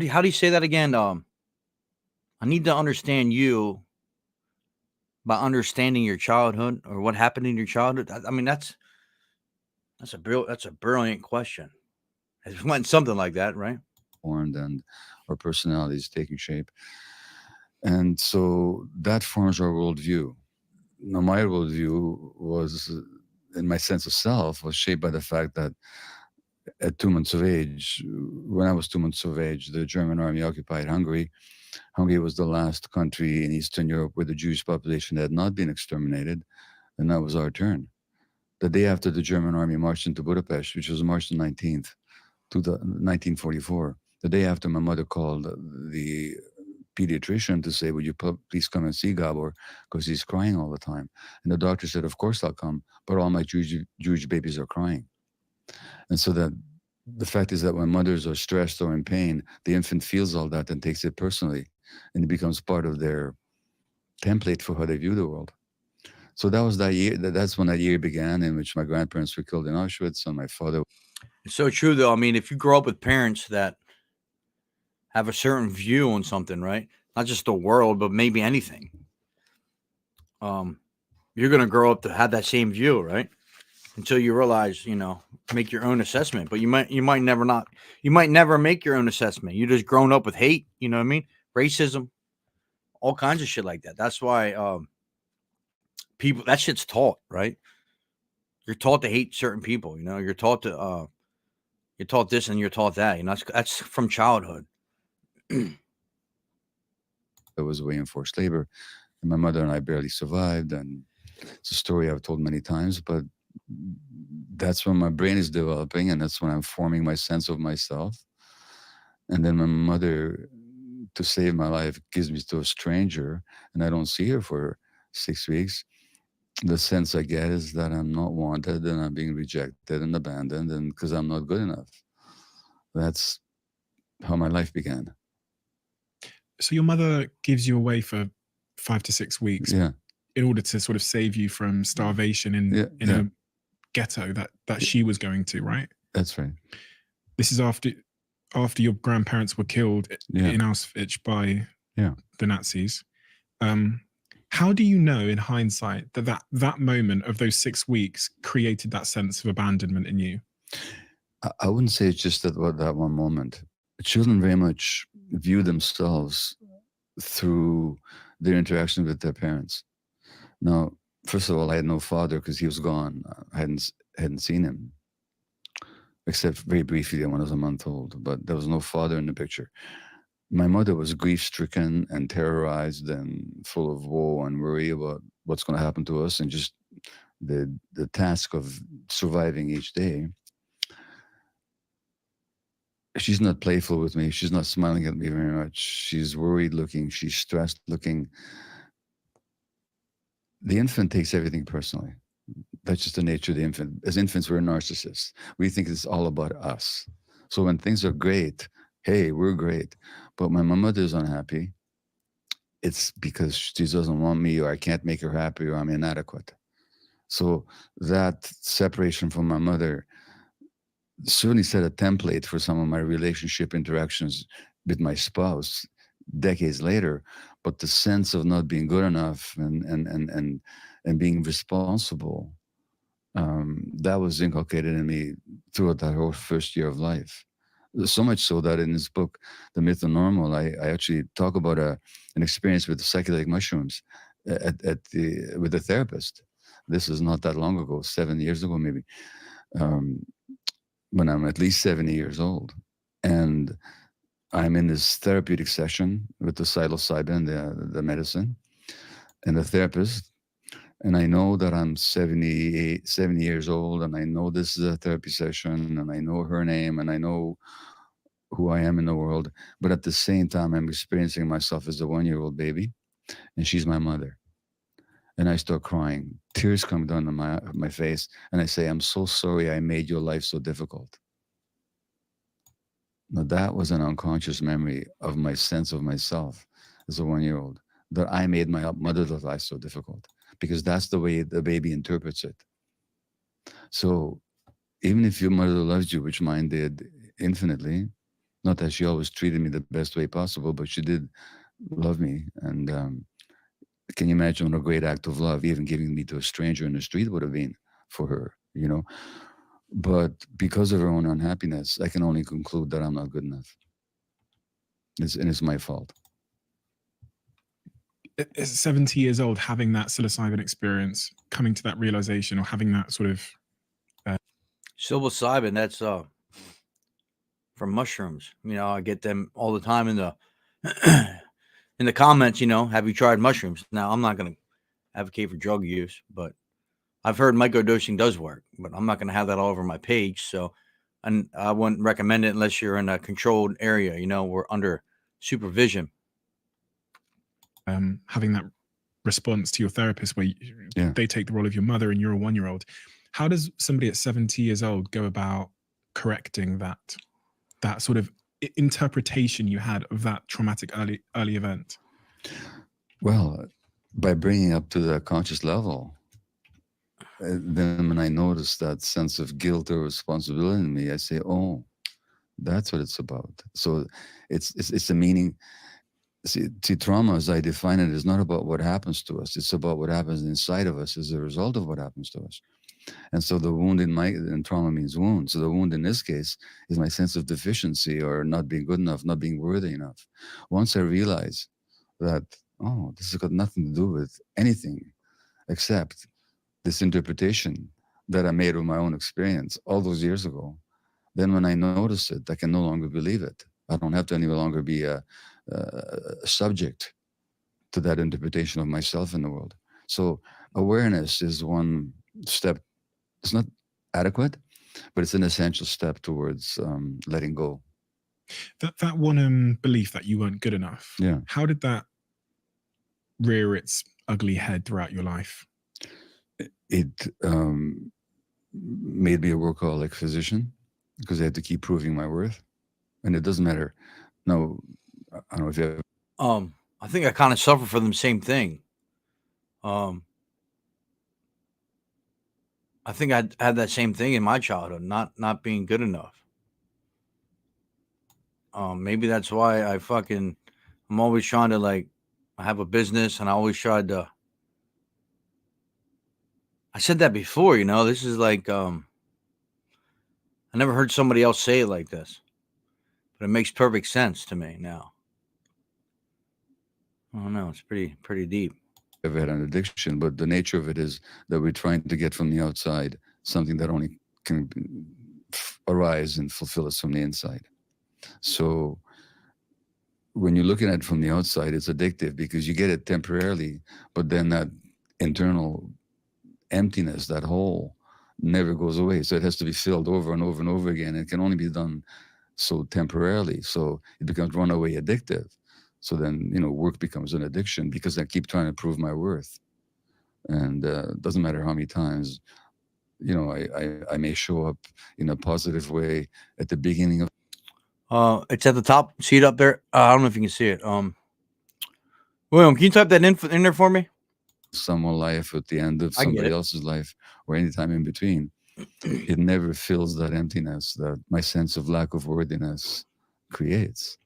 How do you say that again? I need to understand you by understanding your childhood or what happened in your childhood. I mean, that's a brilliant question. It went something like that, right?
Formed and our personalities taking shape. And so that forms our worldview. Now, my worldview was, in my sense of self, was shaped by the fact that at 2 months of age, when I was 2 months of age, the German army occupied Hungary. Hungary was the last country in Eastern Europe where the Jewish population had not been exterminated, and that was our turn. The day after the German army marched into Budapest, which was March the 19th, 1944, the day after, my mother called the pediatrician to say, would you please come and see Gabor, because he's crying all the time. And the doctor said, of course I'll come, but all my Jewish babies are crying. And so that the fact is that when mothers are stressed or in pain, the infant feels all that and takes it personally, and it becomes part of their template for how they view the world. So that was that year. That's when that year began, in which my grandparents were killed in Auschwitz, and my father.
It's so true, though. I mean, if you grow up with parents that have a certain view on something, right? Not just the world, but maybe anything. You're going to grow up to have that same view, right? Until you realize, make your own assessment. But you might never make your own assessment. You just grown up with hate, you know what I mean? Racism, all kinds of shit like that. That's why people, that shit's taught, right? You're taught to hate certain people, you're taught to you're taught this and you're taught that, that's from childhood.
I was away in forced labor, and my mother and I barely survived. And It's a story I've told many times, but that's when my brain is developing, and that's when I'm forming my sense of myself. And then my mother, to save my life, gives me to a stranger, and I don't see her for 6 weeks. The sense I get is that I'm not wanted, and I'm being rejected and abandoned, and because I'm not good enough. That's how my life began.
So your mother gives you away for 5 to 6 weeks
Yeah,
in order to sort of save you from starvation in
Yeah.
a ghetto that she was going to, right?
that's right.
This is after your grandparents were killed
Yeah.
in Auschwitz by
Yeah.
the Nazis. How do you know in hindsight that moment of those 6 weeks created that sense of abandonment in you?
I wouldn't say it's just that one moment. Children very much view themselves through their interaction with their parents. Now, first of all, I had no father because he was gone. I hadn't seen him, except very briefly when I was a month old. But there was no father in the picture. My mother was grief-stricken and terrorized and full of woe and worry about what's going to happen to us, and just the task of surviving each day. She's not playful with me. She's not smiling at me very much. She's worried looking. She's stressed looking. The infant takes everything personally. That's just the nature of the infant. As infants, we're narcissists. We think it's all about us. So when things are great, hey, we're great. But when my mother's unhappy, it's because she doesn't want me, or I can't make her happy, or I'm inadequate. So that separation from my mother certainly set a template for some of my relationship interactions with my spouse decades later. But the sense of not being good enough and being responsible, that was inculcated in me throughout that whole first year of life. So much so that in this book, The Myth of Normal, I actually talk about an experience with the psychedelic mushrooms with a therapist. This is not that long ago, 7 years ago maybe, when I'm at least 70 years old. And I'm in this therapeutic session with the psilocybin, the medicine, and the therapist. And I know that I'm 70 years old, and I know this is a therapy session, and I know her name, and I know who I am in the world. But at the same time, I'm experiencing myself as a 1-year-old baby, and she's my mother. And I start crying. Tears come down to my face, and I say, I'm so sorry I made your life so difficult. Now, that was an unconscious memory of my sense of myself as a 1-year-old, that I made my mother's life so difficult, because that's the way the baby interprets it. So even if your mother loves you, which mine did infinitely, not that she always treated me the best way possible, but she did love me. And can you imagine what a great act of love even giving me to a stranger in the street would have been for her, you know? But because of her own unhappiness, I can only conclude that I'm not good enough. It's my fault.
At 70 years old, having that psilocybin experience, coming to that realization, or having that sort of
Psilocybin, that's from mushrooms. You know, I get them all the time in the in the comments, you know, have you tried mushrooms? Now, I'm not going to advocate for drug use, but I've heard microdosing does work, but I'm not going to have that all over my page. So, and I wouldn't recommend it unless you're in a controlled area, you know, we're under supervision.
having that response to your therapist where they take the role of your mother and you're a 1-year-old. How does somebody at 70 years old go about correcting that sort of interpretation you had of that traumatic early event?
Well, by bringing up to the conscious level. Then when I notice that sense of guilt or responsibility in me, I say, oh, that's what it's about. So it's a meaning. See, trauma, as I define it, is not about what happens to us. It's about what happens inside of us as a result of what happens to us. And so the wound in trauma means wound. So the wound in this case is my sense of deficiency or not being good enough, not being worthy enough. Once I realize that, oh, this has got nothing to do with anything except this interpretation that I made of my own experience all those years ago, then when I notice it, I can no longer believe it. I don't have to any longer be a subject to that interpretation of myself in the world. So awareness is one step. It's not adequate, but it's an essential step towards letting go.
That one belief that you weren't good enough.
Yeah.
How did that rear its ugly head throughout your life?
It made me a workaholic physician because I had to keep proving my worth, and it doesn't matter. No, I don't know if you have.
I think I kind of suffer from the same thing. I think I had that same thing in my childhood, not being good enough. Maybe that's why I'm always trying to, like, I have a business and I always tried to, I said that before, you know, this is like, I never heard somebody else say it like this, but it makes perfect sense to me now. I don't know. It's pretty deep.
Ever had an addiction, but the nature of it is that we're trying to get from the outside something that only can arise and fulfill us from the inside. So when you're looking at it from the outside, it's addictive because you get it temporarily, but then that internal emptiness, that hole, never goes away. So it has to be filled over and over and over again. It can only be done so temporarily. So it becomes runaway addictive. So then, you know, work becomes an addiction because I keep trying to prove my worth. And it doesn't matter how many times, you know, I may show up in a positive way at the beginning of.
It's at the top. See it up there? I don't know if you can see it. William, can you type that in there for me?
Someone's life, at the end of
I can get
somebody
it.
else's life, or any time in between. It never fills that emptiness that my sense of lack of worthiness creates.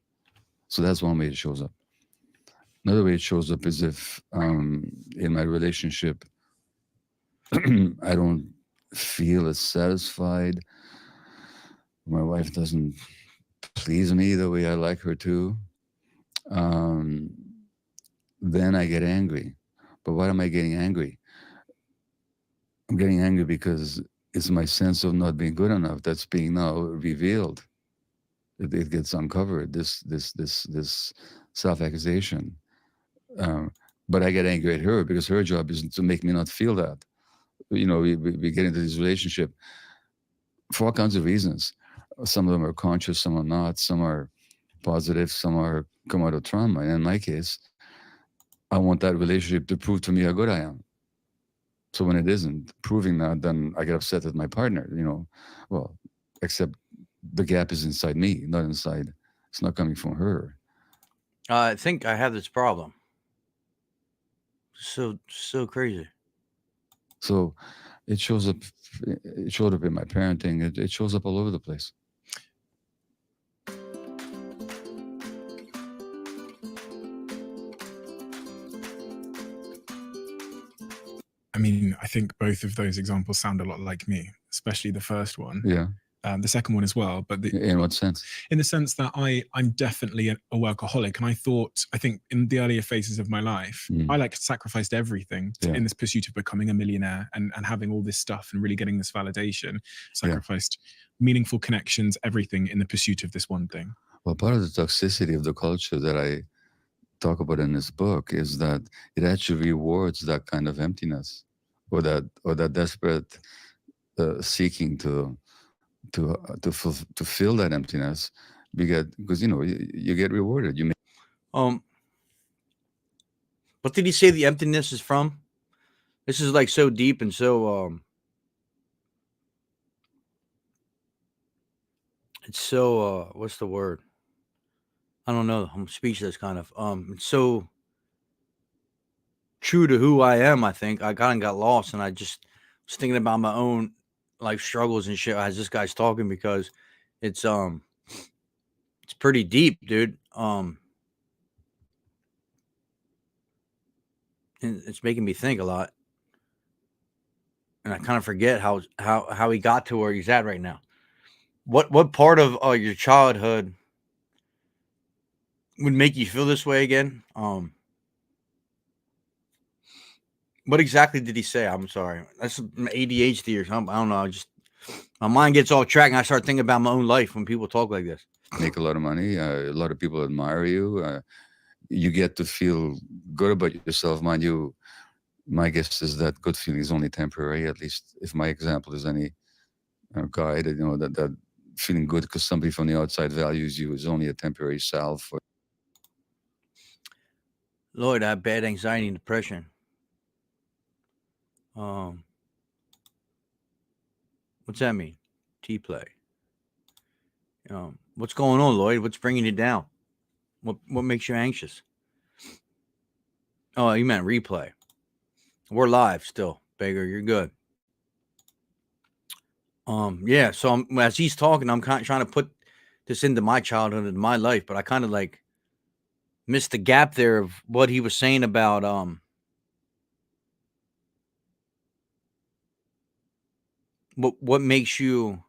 So that's one way it shows up. Another way it shows up is if in my relationship, I don't feel as satisfied. My wife doesn't please me the way I like her to. Then I get angry. But why am I getting angry? I'm getting angry because it's my sense of not being good enough that's being now revealed. It gets uncovered, this self-accusation. But I get angry at her because her job is to make me not feel that. You know, we get into this relationship for all kinds of reasons. Some of them are conscious, some are not. Some are positive, some are come out of trauma. And in my case, I want that relationship to prove to me how good I am. So when it isn't proving that, then I get upset at my partner, you know. Well, except the gap is inside me, not inside. It's not coming from her.
I think I have this problem. So crazy.
So it shows up. It showed up in my parenting. It shows up all over the place.
I mean, I think both of those examples sound a lot like me, especially the first one.
Yeah.
The second one as well. But
In what sense?
in the sense that I'm definitely a workaholic. And I think in the earlier phases of my life, I like sacrificed everything in this pursuit of becoming a millionaire and having all this stuff and really getting this validation, sacrificed meaningful connections, everything in the pursuit of this one thing.
Well, part of the toxicity of the culture that I talk about in this book is that it actually rewards that kind of emptiness or that desperate seeking to fill that emptiness, because you know you get rewarded.
What did he say the emptiness is from? This is like so deep and so it's so what's the word? I don't know. I'm speechless kind of. It's so true to who I am. I think I kind of got lost and I just was thinking about my own life struggles and shit as this guy's talking, because it's pretty deep, dude. And it's making me think a lot, and I kind of forget how he got to where he's at right now. What part of your childhood would make you feel this way again? What exactly did he say? I'm sorry. That's ADHD or something. I don't know. My mind gets all tracked and I start thinking about my own life when people talk like this.
Make a lot of money. A lot of people admire you. You get to feel good about yourself. Mind you, my guess is that good feeling is only temporary. At least if my example is any guide, that feeling good because somebody from the outside values you is only a temporary salve for.
Lloyd, I have bad anxiety and depression. What's that mean? T-play. What's going on, Lloyd? What's bringing you down? What makes you anxious? Oh, you meant replay. We're live still, Beggar. You're good. Yeah. So as he's talking, I'm kind of trying to put this into my childhood and my life, but I kind of like missed the gap there of what he was saying about what makes you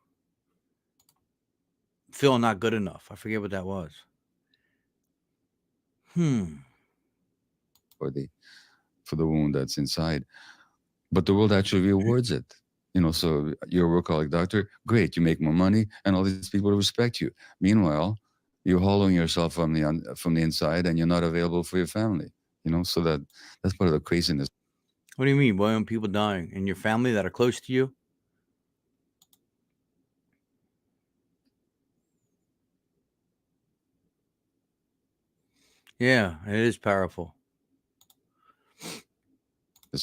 feel not good enough. I forget what that was.
For the wound that's inside, but the world actually rewards it. So you're a workaholic doctor, great, you make more money, and all these people respect you. Meanwhile, you're hollowing yourself from the inside, and you're not available for your family. So that's part of the craziness.
What do you mean, William? People dying in your family that are close to you? Yeah, it is powerful.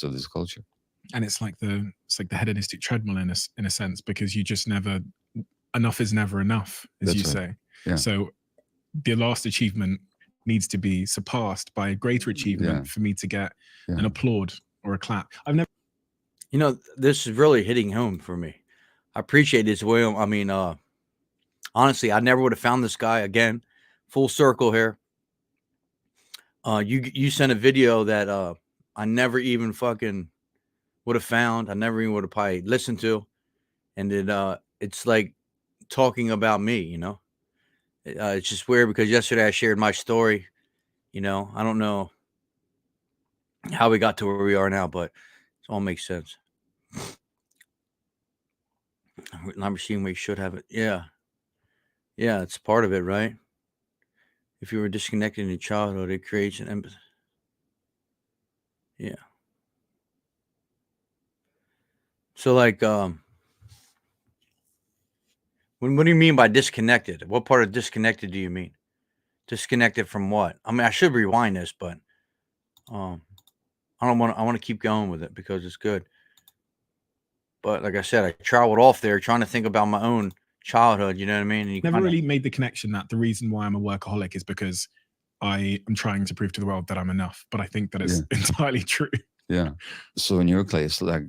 Of this culture.
And it's like the hedonistic treadmill in a sense, because you just never, enough is never enough, as
That's
you
right.
say.
Yeah.
So the last achievement needs to be surpassed by a greater achievement for me to get an applaud or a clap. I've never.
This is really hitting home for me. I appreciate this, William. I mean, honestly, I never would have found this guy again. Full circle here. You sent a video that I never even fucking would have found. I never even would have probably listened to. And it's like talking about me, It's just weird because yesterday I shared my story. I don't know how we got to where we are now, but it all makes sense. Number machine, we should have it. Yeah. Yeah, it's part of it, right? If you were disconnected in childhood, it creates an empathy. Yeah. So like, what do you mean by disconnected? What part of disconnected do you mean? Disconnected from what? I mean, I should rewind this, but I want to keep going with it because it's good. But like I said, I traveled off there trying to think about my own childhood, you know what I mean? And you
Never really made the connection that the reason why I'm a workaholic is because I am trying to prove to the world that I'm enough. But I think that is entirely true.
Yeah. So in your case, like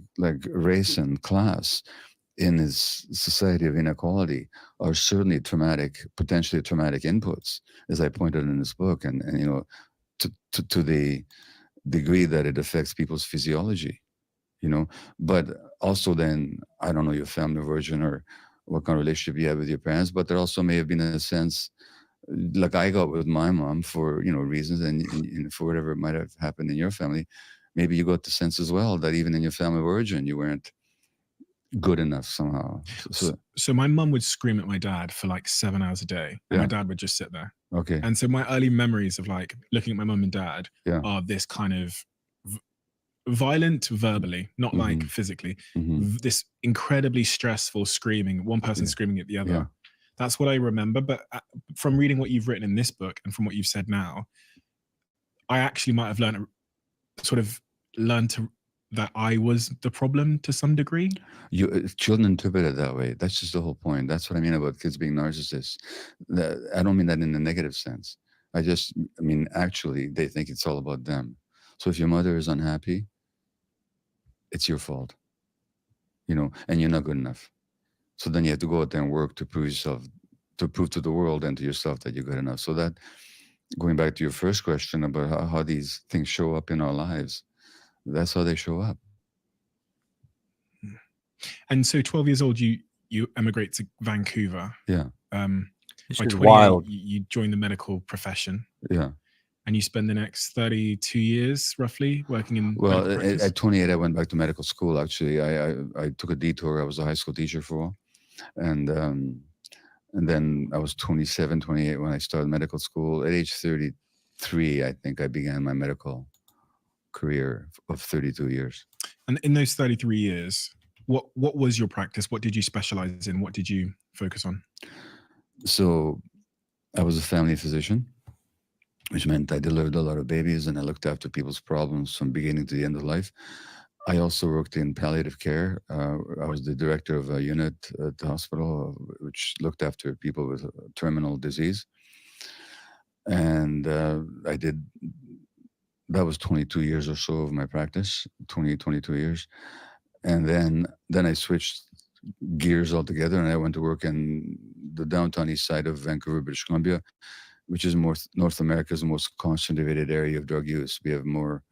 race and class in this society of inequality are certainly potentially traumatic inputs, as I pointed in this book, and to the degree that it affects people's physiology, But also then, I don't know your family of origin or what kind of relationship you have with your parents, but there also may have been a sense, like I got with my mom for reasons, and for whatever might have happened in your family, maybe you got the sense as well that even in your family of origin you weren't good enough somehow.
So my mum would scream at my dad for like 7 hours a day, and my dad would just sit there.
Okay.
And so my early memories of like looking at my mum and dad are this kind of violent verbally, not like physically, this incredibly stressful screaming, one person screaming at the other.
Yeah.
That's what I remember. But from reading what you've written in this book and from what you've said now, I actually might have learned that I was the problem to some degree.
Children interpret it that way. That's just the whole point. That's what I mean about kids being narcissists. I don't mean that in a negative sense. I mean, actually, they think it's all about them. So if your mother is unhappy, it's your fault, and you're not good enough. So then you have to go out there and work to prove to the world and to yourself that you're good enough. So that, going back to your first question about how these things show up in our lives, that's how they show up.
And so 12 years old, you emigrate to Vancouver.
Yeah.
This
by
is
28,
wild.
you join the medical profession.
Yeah.
And you spend the next 32 years roughly working in
Well,
medical practice?
at 28, I went back to medical school. Actually, I took a detour. I was a high school teacher for a while. And then I was 27, 28 when I started medical school. At age 33, I think I began my medical career of 32 years.
And in those 33 years, what was your practice? What did you specialize in? What did you focus on?
So I was a family physician, which meant I delivered a lot of babies and I looked after people's problems from beginning to the end of life. I also worked in palliative care. I was the director of a unit at the hospital, which looked after people with terminal disease. And that was 22 years or so of my practice, 22 years. And then I switched gears altogether and I went to work in the downtown east side of Vancouver, British Columbia, which is North America's most concentrated area of drug use. We have more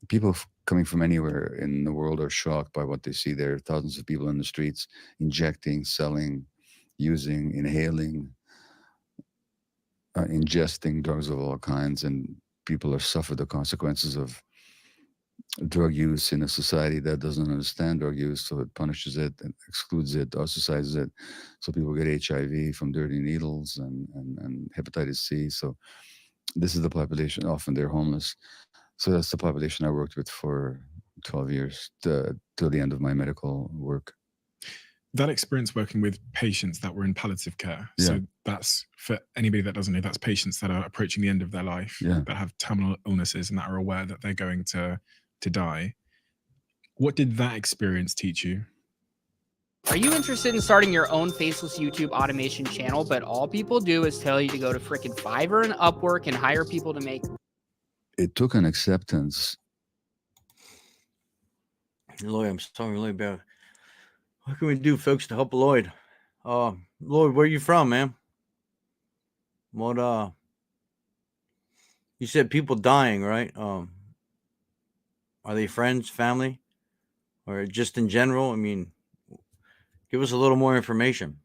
people coming from anywhere in the world are shocked by what they see there. Thousands of people in the streets injecting, selling, using, inhaling, ingesting drugs of all kinds, and people are suffer the consequences of drug use in a society that doesn't understand drug use, so it punishes it and excludes it, ostracizes it. So people get HIV from dirty needles and hepatitis C. So this is the population. Often they're homeless. So that's the population I worked with for 12 years till the end of my medical work.
That experience working with patients that were in palliative care.
Yeah.
So that's, for anybody that doesn't know, that's patients that are approaching the end of their life, that have terminal illnesses and that are aware that they're going to die. What did that experience teach you?
Are you interested in starting your own faceless YouTube automation channel, but all people do is tell you to go to frickin' Fiverr and Upwork and hire people to make?
It took an acceptance.
Lloyd, I'm sorry, really bad. What can we do, folks, to help Lloyd? Lloyd, where are you from, man? What you said people dying, right? Are they friends, family, or just in general? I mean, give us a little more information.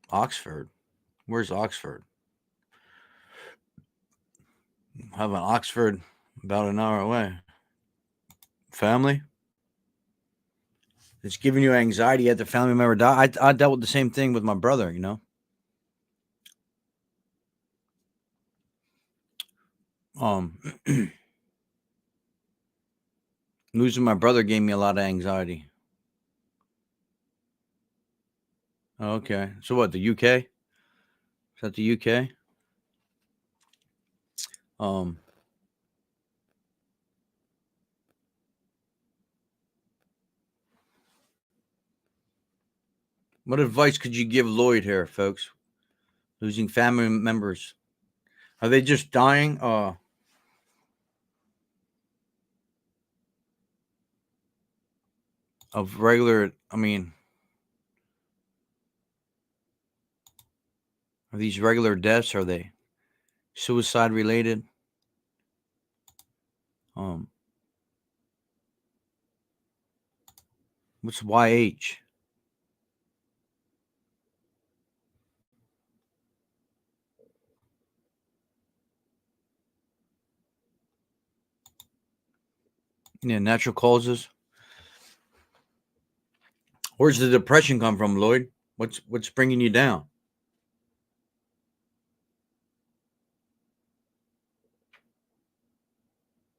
Oxford? Where's Oxford? I have an Oxford about an hour away. Family? It's giving you anxiety at the family member die. I dealt with the same thing with my brother, you know. Losing my brother gave me a lot of anxiety. Okay. So what, the UK? Is that the UK? What advice could you give Lloyd here, folks? Losing family members. Are they just dying? Of regular, I mean, are these regular deaths? Are they suicide related? What's YH? Yeah, natural causes. Where's the depression come from, Lloyd? What's bringing you down?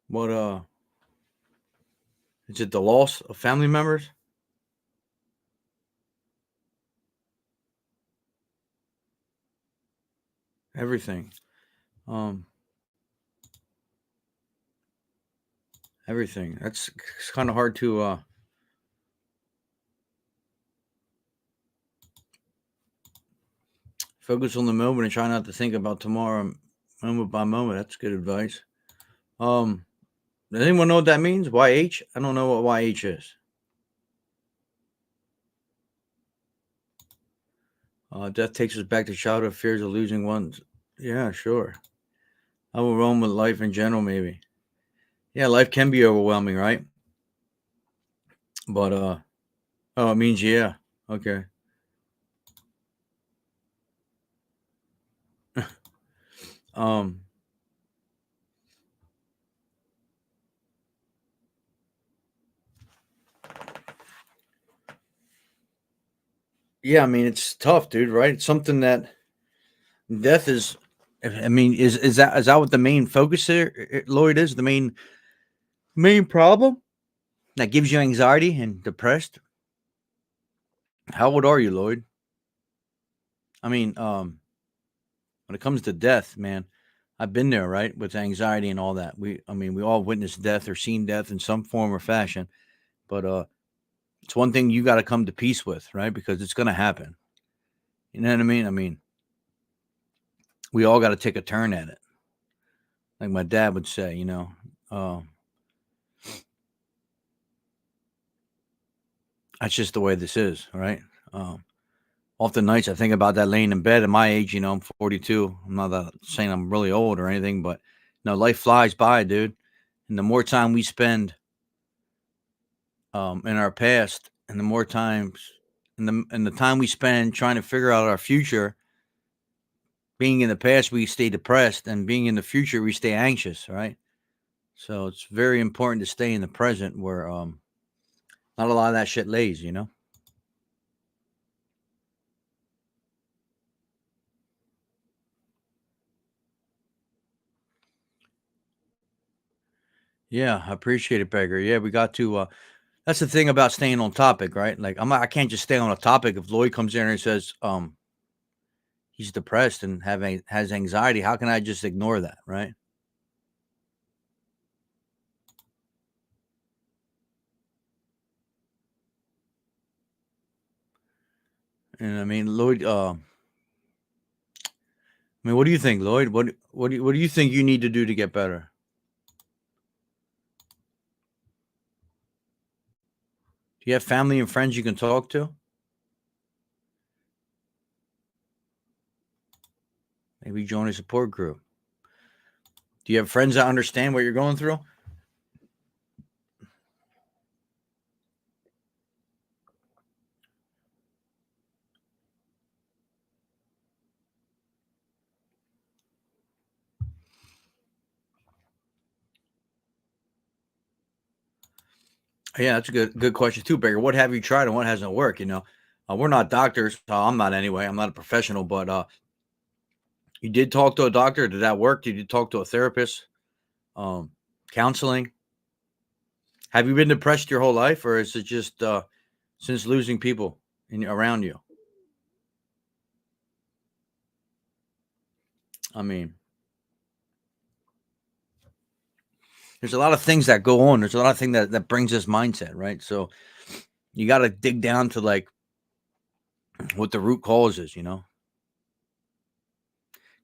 What is it, the loss of family members? Everything. Everything. That's kind of hard to focus on the moment and try not to think about tomorrow moment by moment. That's good advice. Does anyone know what that means? YH? I don't know what YH is. Death takes us back to childhood fears of losing ones. Yeah, sure. I will roam with life in general, maybe. Yeah, life can be overwhelming, right? But oh, it means yeah. Okay. Yeah, I mean, it's tough, dude, right? It's something that death is. I mean, is that what the main focus here, Lloyd? Is the main problem that gives you anxiety and depressed? How old are you, Lloyd? I mean, when it comes to death, man, I've been there, right, with anxiety and all that. We all witnessed death or seen death in some form or fashion, but it's one thing you got to come to peace with, right? Because it's going to happen. You know what I mean? I mean, we all got to take a turn at it. Like my dad would say, you know, that's just the way this is, right? Often nights I think about that laying in bed at my age, you know, I'm 42. I'm not saying I'm really old or anything, but you know, life flies by, dude. And the more time we spend in our past, and the more times and the time we spend trying to figure out our future, being in the past we stay depressed, and being in the future we stay anxious, right? So it's very important to stay in the present where not a lot of that shit lays, you know. Yeah, I appreciate it, Beggar. Yeah, we got to that's the thing about staying on topic, right? Like I can't just stay on a topic. If Lloyd comes in and says he's depressed and has anxiety, how can I just ignore that, right? And I mean, Lloyd, I mean, what do you think, Lloyd? What do you think you need to do to get better? Do you have family and friends you can talk to? Maybe join a support group. Do you have friends that understand what you're going through? Yeah, that's a good question too, Beggar. What have you tried and what hasn't worked? You know, we're not doctors. I'm not anyway. I'm not a professional, but you did talk to a doctor. Did that work? Did you talk to a therapist? Counseling? Have you been depressed your whole life, or is it just since losing people around you? I mean, there's a lot of things that go on. There's a lot of things that brings this mindset, right? So you got to dig down to like what the root cause is, you know,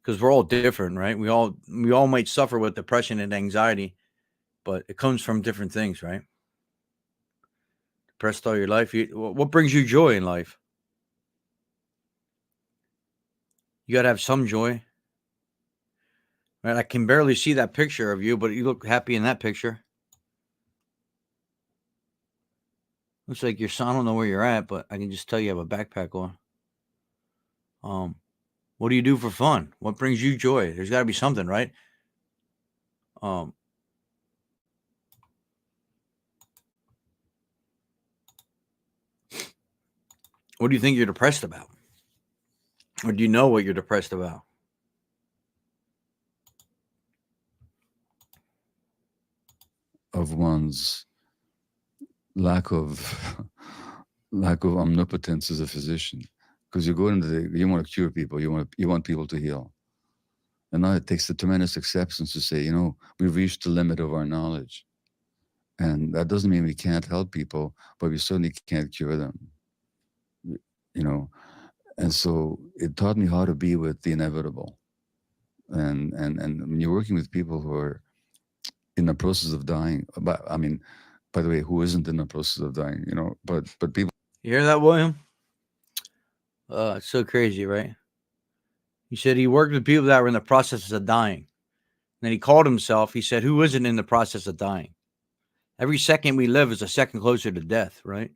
because we're all different, right? We all might suffer with depression and anxiety, but it comes from different things, right? Depressed all your life. What brings you joy in life? You got to have some joy. Right, I can barely see that picture of you, but you look happy in that picture. Looks like your son. I don't know where you're at, but I can just tell you have a backpack on. What do you do for fun? What brings you joy? There's got to be something, right? What do you think you're depressed about? Or do you know what you're depressed about?
Of one's lack of omnipotence as a physician, because you go into you want to cure people, you want people to heal, and now it takes a tremendous acceptance to say, you know, we've reached the limit of our knowledge, and that doesn't mean we can't help people, but we certainly can't cure them, you know. And so it taught me how to be with the inevitable, and when you're working with people who are in the process of dying, but I mean, by the way, who isn't in the process of dying, you know, but people.
You hear that, William? It's so crazy, right? He said he worked with people that were in the process of dying. And then he called himself. He said, who isn't in the process of dying? Every second we live is a second closer to death, right?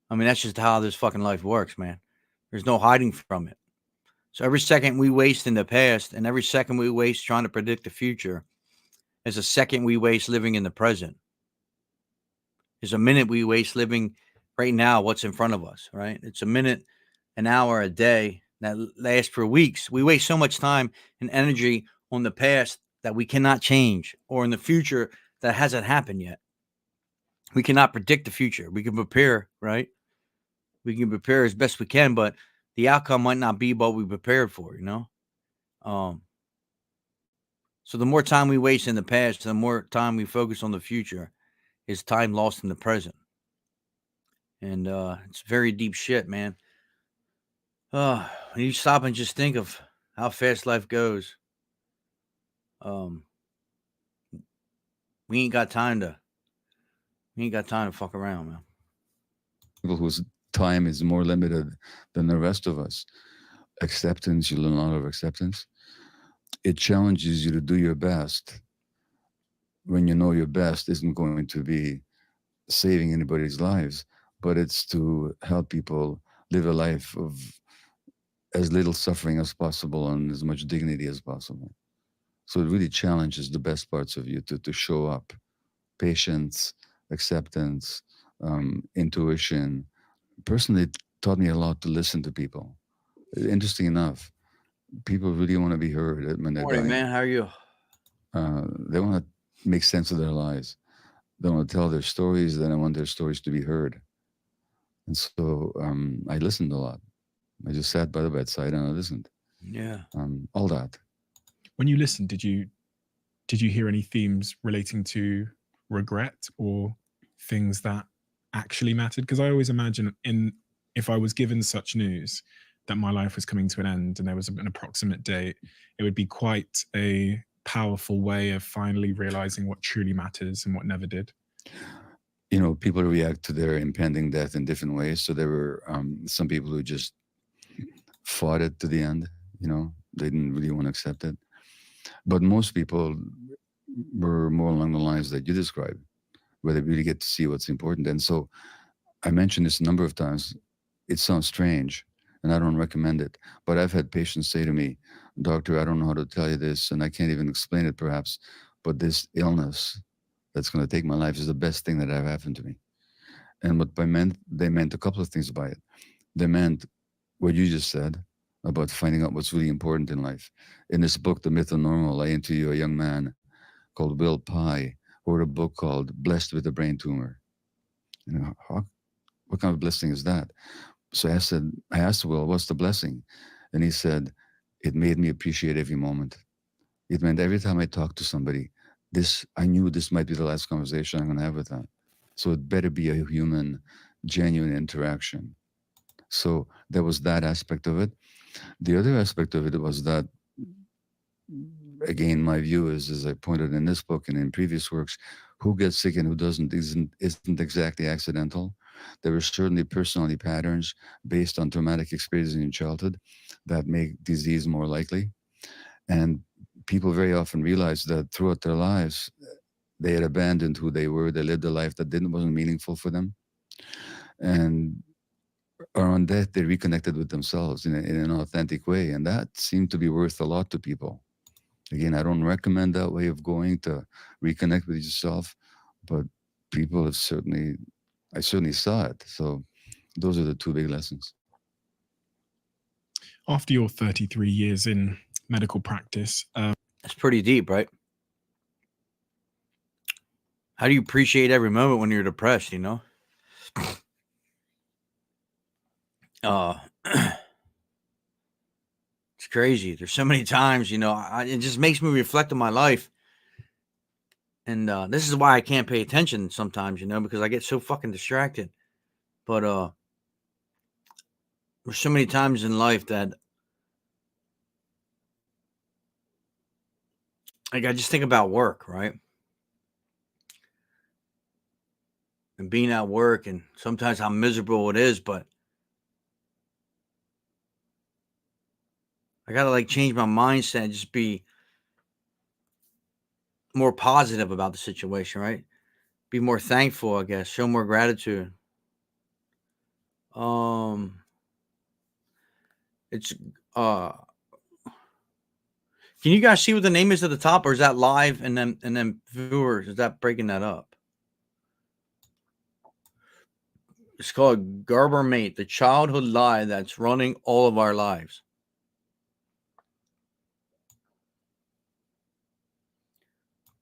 I mean, that's just how this fucking life works, man. There's no hiding from it. So every second we waste in the past and every second we waste trying to predict the future is a second we waste living in the present. Is a minute we waste living right now, what's in front of us, right? It's a minute an hour a day that lasts for weeks. We waste so much time and energy on the past that we cannot change, or in the future that hasn't happened yet. We cannot predict the future. We can prepare, right? We can prepare as best we can, but the outcome might not be what we prepared for, you know? So the more time we waste in the past, the more time we focus on the future is time lost in the present. And it's very deep shit, man. When you stop and just think of how fast life goes, we ain't got time to fuck around, man.
People whose time is more limited than the rest of us. Acceptance, you learn a lot of acceptance. It challenges you to do your best when you know your best isn't going to be saving anybody's lives, but it's to help people live a life of as little suffering as possible and as much dignity as possible. So it really challenges the best parts of you to show up. Patience, acceptance, intuition. Personally, it taught me a lot to listen to people. Interesting enough, people really want to be heard when they're
Morning,
dying.
man. How are you?
They want to make sense of their lives. They want to tell their stories. Then I want their stories to be heard. And so I listened a lot. I just sat by the bedside and I listened.
Yeah.
All that.
When you listened, did you hear any themes relating to regret or things that actually mattered? Because I always imagine if I was given such news that my life was coming to an end and there was an approximate date, it would be quite a powerful way of finally realizing what truly matters and what never did.
You know, people react to their impending death in different ways. So there were some people who just fought it to the end. You know, they didn't really want to accept it. But most people were more along the lines that you described, where they really get to see what's important. And so I mentioned this a number of times. It sounds strange, and I don't recommend it. But I've had patients say to me, "Doctor, I don't know how to tell you this, and I can't even explain it perhaps, but this illness that's going to take my life is the best thing that ever happened to me." And what they meant a couple of things by it. They meant what you just said about finding out what's really important in life. In this book, The Myth of Normal, I interview a young man called Will Pye, who wrote a book called Blessed with a Brain Tumor. You know, what kind of blessing is that? So I asked Will, what's the blessing? And he said, it made me appreciate every moment. It meant every time I talked to somebody, I knew this might be the last conversation I'm going to have with them. So it better be a human, genuine interaction. So there was that aspect of it. The other aspect of it was that, again, my view is, as I pointed in this book and in previous works, who gets sick and who doesn't isn't exactly accidental. There are certainly personality patterns based on traumatic experiences in childhood that make disease more likely. And people very often realize that throughout their lives, they had abandoned who they were. They lived a life that wasn't meaningful for them. And around death, they reconnected with themselves in an authentic way. And that seemed to be worth a lot to people. Again, I don't recommend that way of going to reconnect with yourself, but people have I certainly saw it. So those are the two big lessons.
After your 33 years in medical practice,
that's pretty deep, right? How do you appreciate every moment when you're depressed, you know? It's crazy. There's so many times, you know, it just makes me reflect on my life. And this is why I can't pay attention sometimes, you know, because I get so fucking distracted. But there's so many times in life that like I just think about work, right? And being at work, and sometimes how miserable it is, but I gotta like change my mindset and just be more positive about the situation, right? Be more thankful, I guess. Show more gratitude. It's can you guys see what the name is at the top, or is that live and then viewers? Is that breaking that up? It's called Garber Mate, the childhood lie that's running all of our lives.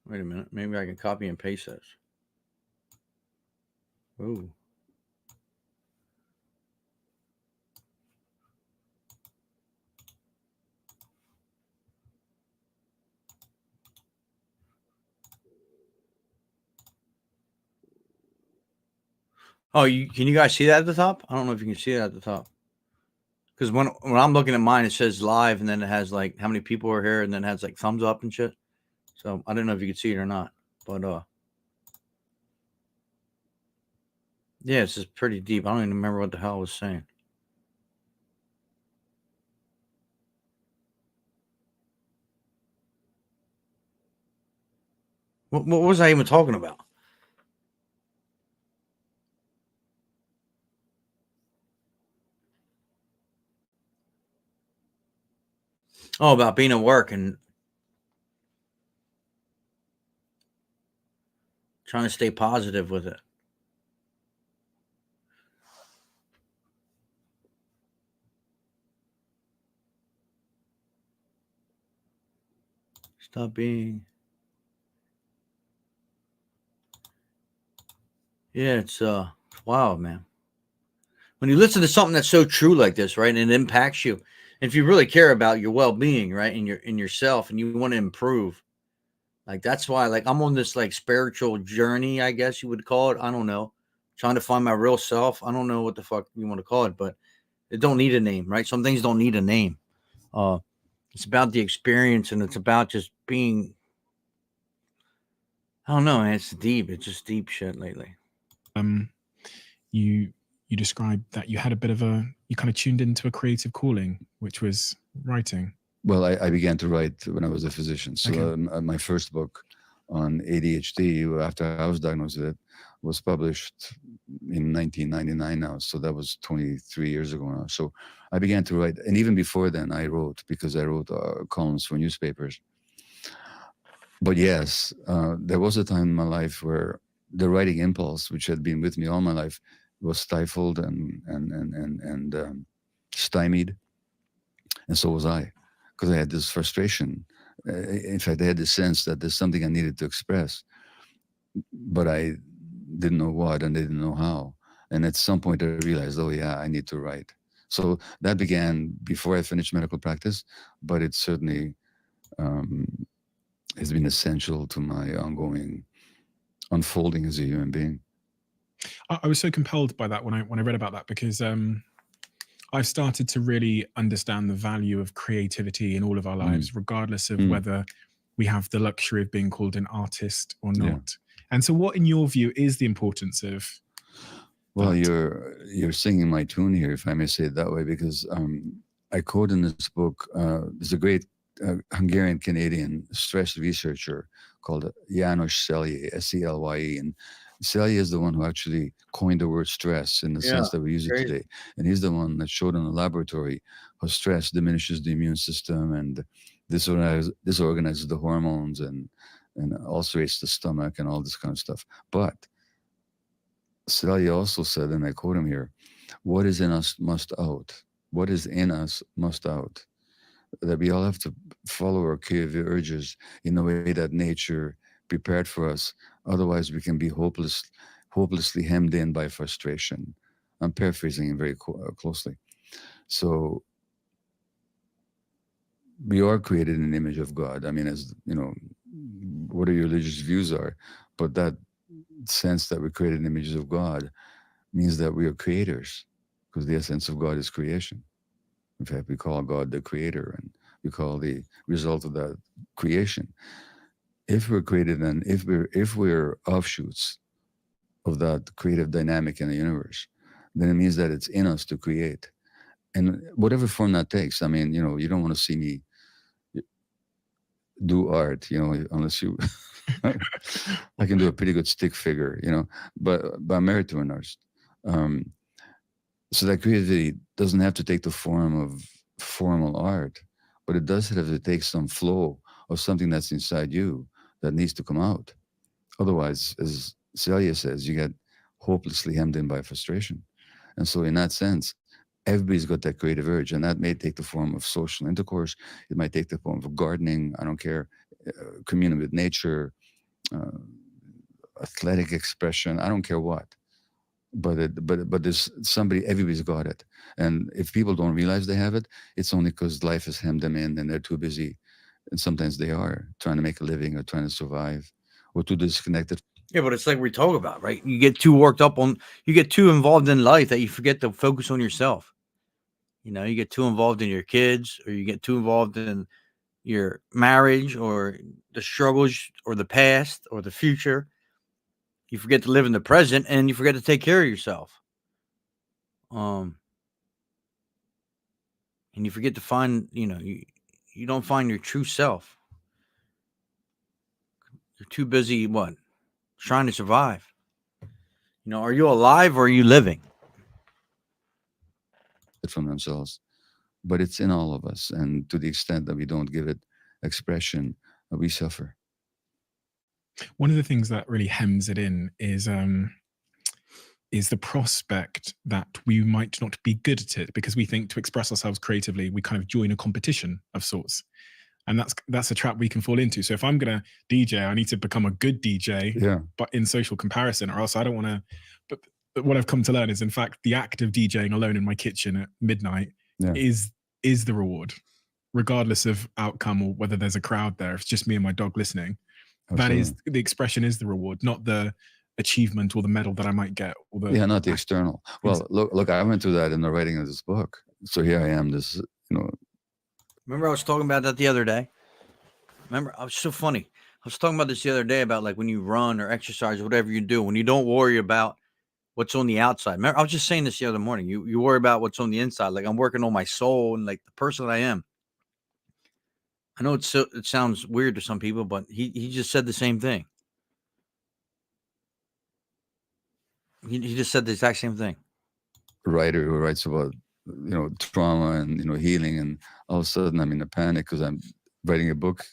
Wait a minute. Maybe I can copy and paste this. Ooh. Oh, can you guys see that at the top? I don't know if you can see that at the top. Because when I'm looking at mine, it says live, and then it has like how many people are here, and then it has like thumbs up and shit. So I don't know if you can see it or not, but yeah, it's just pretty deep. I don't even remember what the hell I was saying. What was I even talking about? Oh, about being at work and trying to stay positive with it. Stop being. Yeah, it's wild, man. When you listen to something that's so true like this, right, and it impacts you, and if you really care about your well-being, right, and in yourself, and you want to improve, like that's why, like I'm on this like spiritual journey, I guess you would call it. I don't know, trying to find my real self. I don't know what the fuck you want to call it, but it don't need a name, right? Some things don't need a name. It's about the experience, and it's about just being. I don't know, man. It's deep. It's just deep shit lately.
You described that you had a bit of you kind of tuned into a creative calling, which was writing.
Well, I began to write when I was a physician. So
Okay.
My first book on ADHD, after I was diagnosed with it, was published in 1999 now. So that was 23 years ago now. So I began to write. And even before then, I wrote, because I wrote columns for newspapers. But yes, there was a time in my life where the writing impulse, which had been with me all my life, was stifled and stymied. And so was I, because I had this frustration. In fact, I had the sense that there's something I needed to express, but I didn't know what and I didn't know how. And at some point I realized, oh yeah, I need to write. So that began before I finished medical practice, but it certainly has been essential to my ongoing unfolding as a human being.
I was so compelled by that when I read about that, because I've started to really understand the value of creativity in all of our lives, regardless of whether we have the luxury of being called an artist or not. Yeah. And so what, in your view, is the importance of
Well,
that?
you're singing my tune here, if I may say it that way, because I quote in this book, there's a great Hungarian-Canadian stress researcher called János Selye, S-E-L-Y-E, and Selye is the one who actually coined the word stress in the sense that we use it today. And he's the one that showed in the laboratory how stress diminishes the immune system and disorganizes the hormones and ulcerates the stomach and all this kind of stuff. But Selye also said, and I quote him here, what is in us must out. What is in us must out. That we all have to follow our creative urges in a way that nature prepared for us. Otherwise, we can be hopelessly hemmed in by frustration. I'm paraphrasing him very closely. So we are created in the image of God. I mean, as you know, what your religious views are, but that sense that we're created in the images of God means that we are creators, because the essence of God is creation. In fact, we call God the creator, and we call the result of that creation. If we're created, and if we're offshoots of that creative dynamic in the universe, then it means that it's in us to create, and whatever form that takes. I mean, you don't want to see me do art, unless you. I can do a pretty good stick figure, but I'm married to an artist. So that creativity doesn't have to take the form of formal art, but it does have to take some flow of something that's inside you that needs to come out. Otherwise, as Celia says, you get hopelessly hemmed in by frustration. And so in that sense, everybody's got that creative urge, and that may take the form of social intercourse. It might take the form of gardening. I don't care, communing with nature, athletic expression. I don't care what. But there's somebody, everybody's got it. And if people don't realize they have it, it's only because life has hemmed them in and they're too busy. And sometimes they are trying to make a living or trying to survive or too disconnected.
Yeah, but it's like we talk about, right? You get too worked up on, you get too involved in life that you forget to focus on yourself. You know, you get too involved in your kids, or you get too involved in your marriage or the struggles or the past or the future. You forget to live in the present, and you forget to take care of yourself. And you forget to find, you don't find your true self. You're too busy, trying to survive. Are you alive or are you living?
From themselves, but it's in all of us. And to the extent that we don't give it expression, we suffer.
One of the things that really hems it in is the prospect that we might not be good at it, because we think to express ourselves creatively, we kind of join a competition of sorts. And that's a trap we can fall into. So if I'm going to DJ, I need to become a good DJ, but in social comparison, or else I don't want to. But what I've come to learn is, in fact, the act of DJing alone in my kitchen at midnight is the reward, regardless of outcome or whether there's a crowd there. If it's just me and my dog listening, that is the expression, is the reward, not the achievement or the medal that I might get. Or
not the external. Well, look, I went through that in the writing of this book. So here I am,
Remember I was talking about that the other day? Remember, I was so funny. I was talking about this the other day about like when you run or exercise or whatever you do, when you don't worry about what's on the outside. Remember, I was just saying this the other morning. You worry about what's on the inside. Like I'm working on my soul and like the person that I am. I know it sounds weird to some people, but he just said the same thing. He just said the exact same thing.
A writer who writes about trauma and healing, and all of a sudden I'm in a panic because I'm writing a book,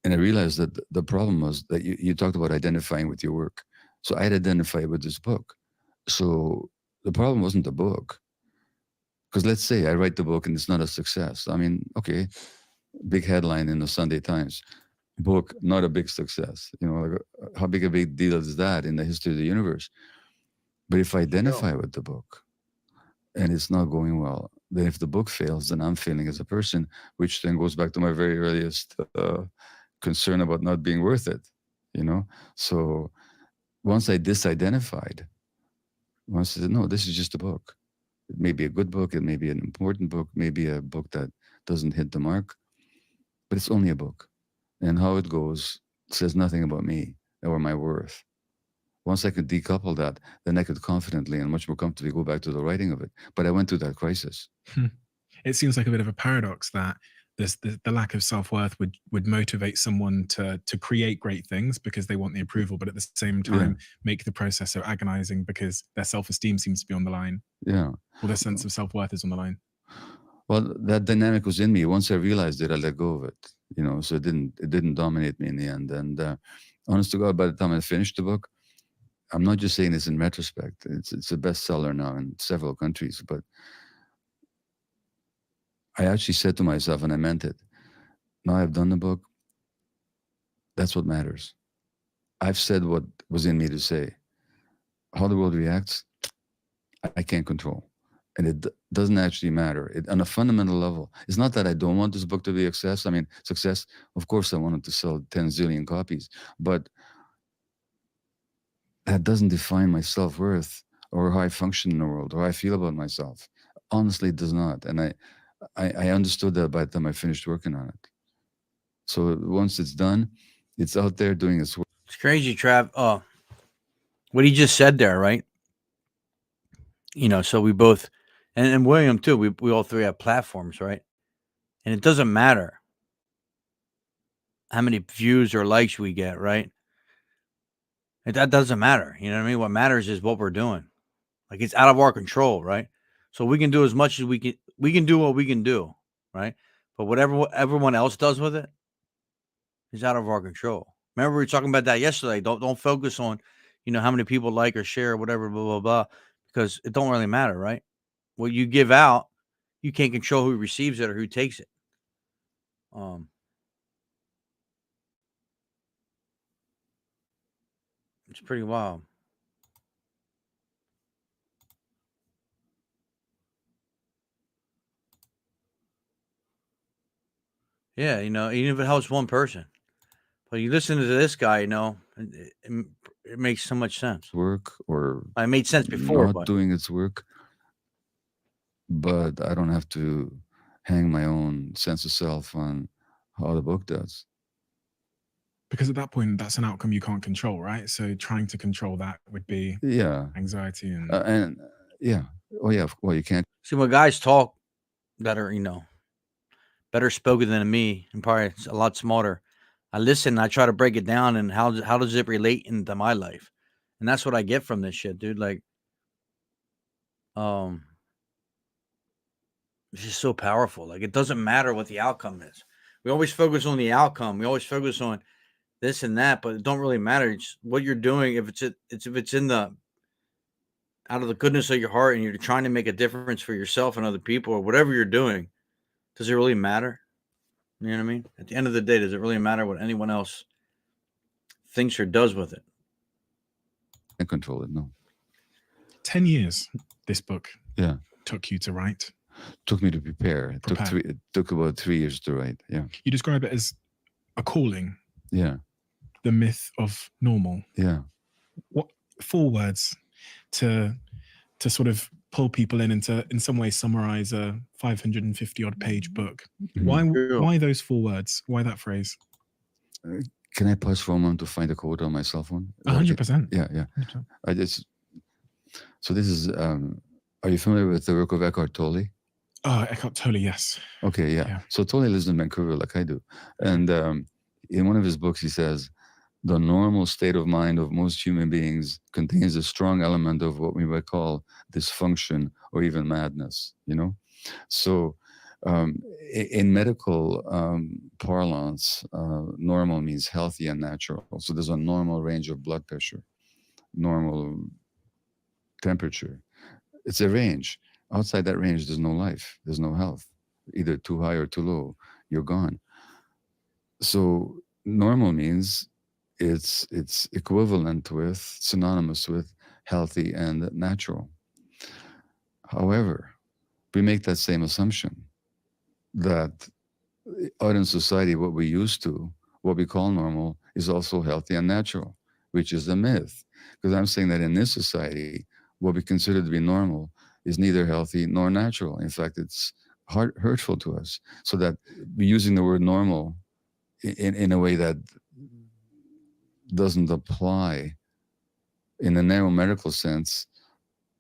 and I realized that the problem was that you talked about identifying with your work. So I'd identify with this book. So the problem wasn't the book, because let's say I write the book and it's not a success. I mean, okay, big headline in the Sunday Times, book not a big success. Like, how big a big deal is that in the history of the universe? But if I identify with the book and it's not going well, then if the book fails, then I'm failing as a person, which then goes back to my very earliest concern about not being worth it. So once I disidentified, once I said, no, this is just a book. It may be a good book, it may be an important book, maybe a book that doesn't hit the mark, but it's only a book. And how it goes says nothing about me or my worth. Once I could decouple that, then I could confidently and much more comfortably go back to the writing of it. But I went through that crisis.
It seems like a bit of a paradox that the lack of self-worth would motivate someone to create great things because they want the approval, but at the same time make the process so agonizing because their self-esteem seems to be on the line. Or their sense of self-worth is on the line.
Well, that dynamic was in me. Once I realized it, I let go of it. So it didn't dominate me in the end. And honest to God, by the time I finished the book, I'm not just saying this in retrospect. It's a bestseller now in several countries, but I actually said to myself, and I meant it, now I've done the book, that's what matters. I've said what was in me to say. How the world reacts, I can't control. And it doesn't actually matter. On a fundamental level, it's not that I don't want this book to be a success. I mean, success, of course I want it to sell 10 zillion copies, but that doesn't define my self-worth or how I function in the world or how I feel about myself. Honestly, it does not. And I understood that by the time I finished working on it. So once it's done, it's out there doing its work.
It's crazy, Trav. What he just said there, right? So we both, and William too, we all three have platforms, right? And it doesn't matter how many views or likes we get, right? That doesn't matter. You know what I mean? What matters is what we're doing. Like it's out of our control, right? So we can do as much as we can do what we can do, right? But whatever everyone else does with it is out of our control. Remember we were talking about that yesterday. Don't focus on, you know, how many people like or share or whatever, blah, blah, blah, because it don't really matter, right? What you give out, you can't control who receives it or who takes it. It's pretty wild. Yeah, you know, even if it helps one person. But you listen to this guy, you know, it makes so much sense.
Work or
It made sense before,
not
but
doing its work, but I don't have to hang my own sense of self on how the book does.
Because at that point, that's an outcome you can't control, right? So trying to control that would be
Yeah,
anxiety and
yeah, oh yeah, well, you can't
see when guys talk that are, you know, better spoken than me and probably a lot smarter. I listen, I try to break it down and how does it relate into my life? And that's what I get from this shit, dude. Like, it's just so powerful. Like, it doesn't matter what the outcome is. We always focus on the outcome. We always focus on this and that, but it don't really matter. It's what you're doing. If it's in the out of the goodness of your heart and you're trying to make a difference for yourself and other people or whatever you're doing, does it really matter? You know what I mean? At the end of the day, does it really matter what anyone else thinks or does with it?
control it. No.
10 years this book
Yeah.
took you to write.
Took me to prepare. It took about 3 years to write. Yeah.
You describe it as a calling.
Yeah.
The myth of normal.
Yeah.
What 4 words to sort of pull people in and to in some way summarize a 550 odd page book? Why those 4 words? Why that phrase?
Can I pause for a moment to find a quote on my cell phone?
100%.
Yeah, yeah.
100%.
So this is, are you familiar with the work of Eckhart Tolle?
Oh, Eckhart Tolle, yes.
Okay, yeah. So Tolle lives in Vancouver like I do. And in one of his books, he says, the normal state of mind of most human beings contains a strong element of what we might call dysfunction or even madness, you know? So in medical parlance, normal means healthy and natural. So there's a normal range of blood pressure, normal temperature. It's a range. Outside that range, there's no life, there's no health. Either too high or too low, you're gone. So normal means it's equivalent with, synonymous with healthy and natural. However, we make that same assumption that out in society, what we used to, what we call normal, is also healthy and natural, which is a myth. Because I'm saying that in this society, what we consider to be normal is neither healthy nor natural. In fact, it's hurtful to us. So that we're using the word normal in a way that doesn't apply. In a narrow medical sense,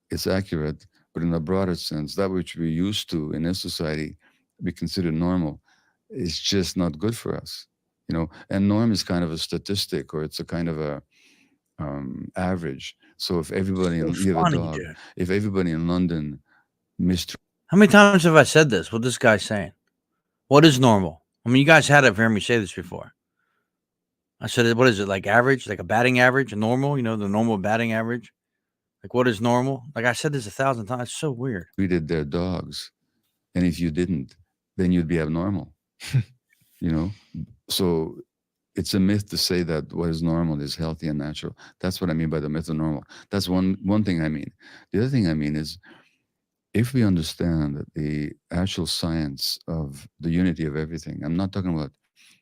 it's accurate, but in a broader sense, that which we're used to in this society, we consider normal, is just not good for us, you know. And norm is kind of a statistic, or it's a kind of a average. So if everybody, you have a dog, if everybody in London
how many times have I said this? What this guy's saying? What is normal? I mean, you guys had to hear me say this before. I said, what is it, like average, like a batting average, normal, you know, the normal batting average? Like, what is normal? Like, I said this 1,000 times. It's so weird.
treated their dogs. And if you didn't, then you'd be abnormal, you know? So it's a myth to say that what is normal is healthy and natural. That's what I mean by the myth of normal. That's one thing I mean. The other thing I mean is, if we understand that the actual science of the unity of everything, I'm not talking about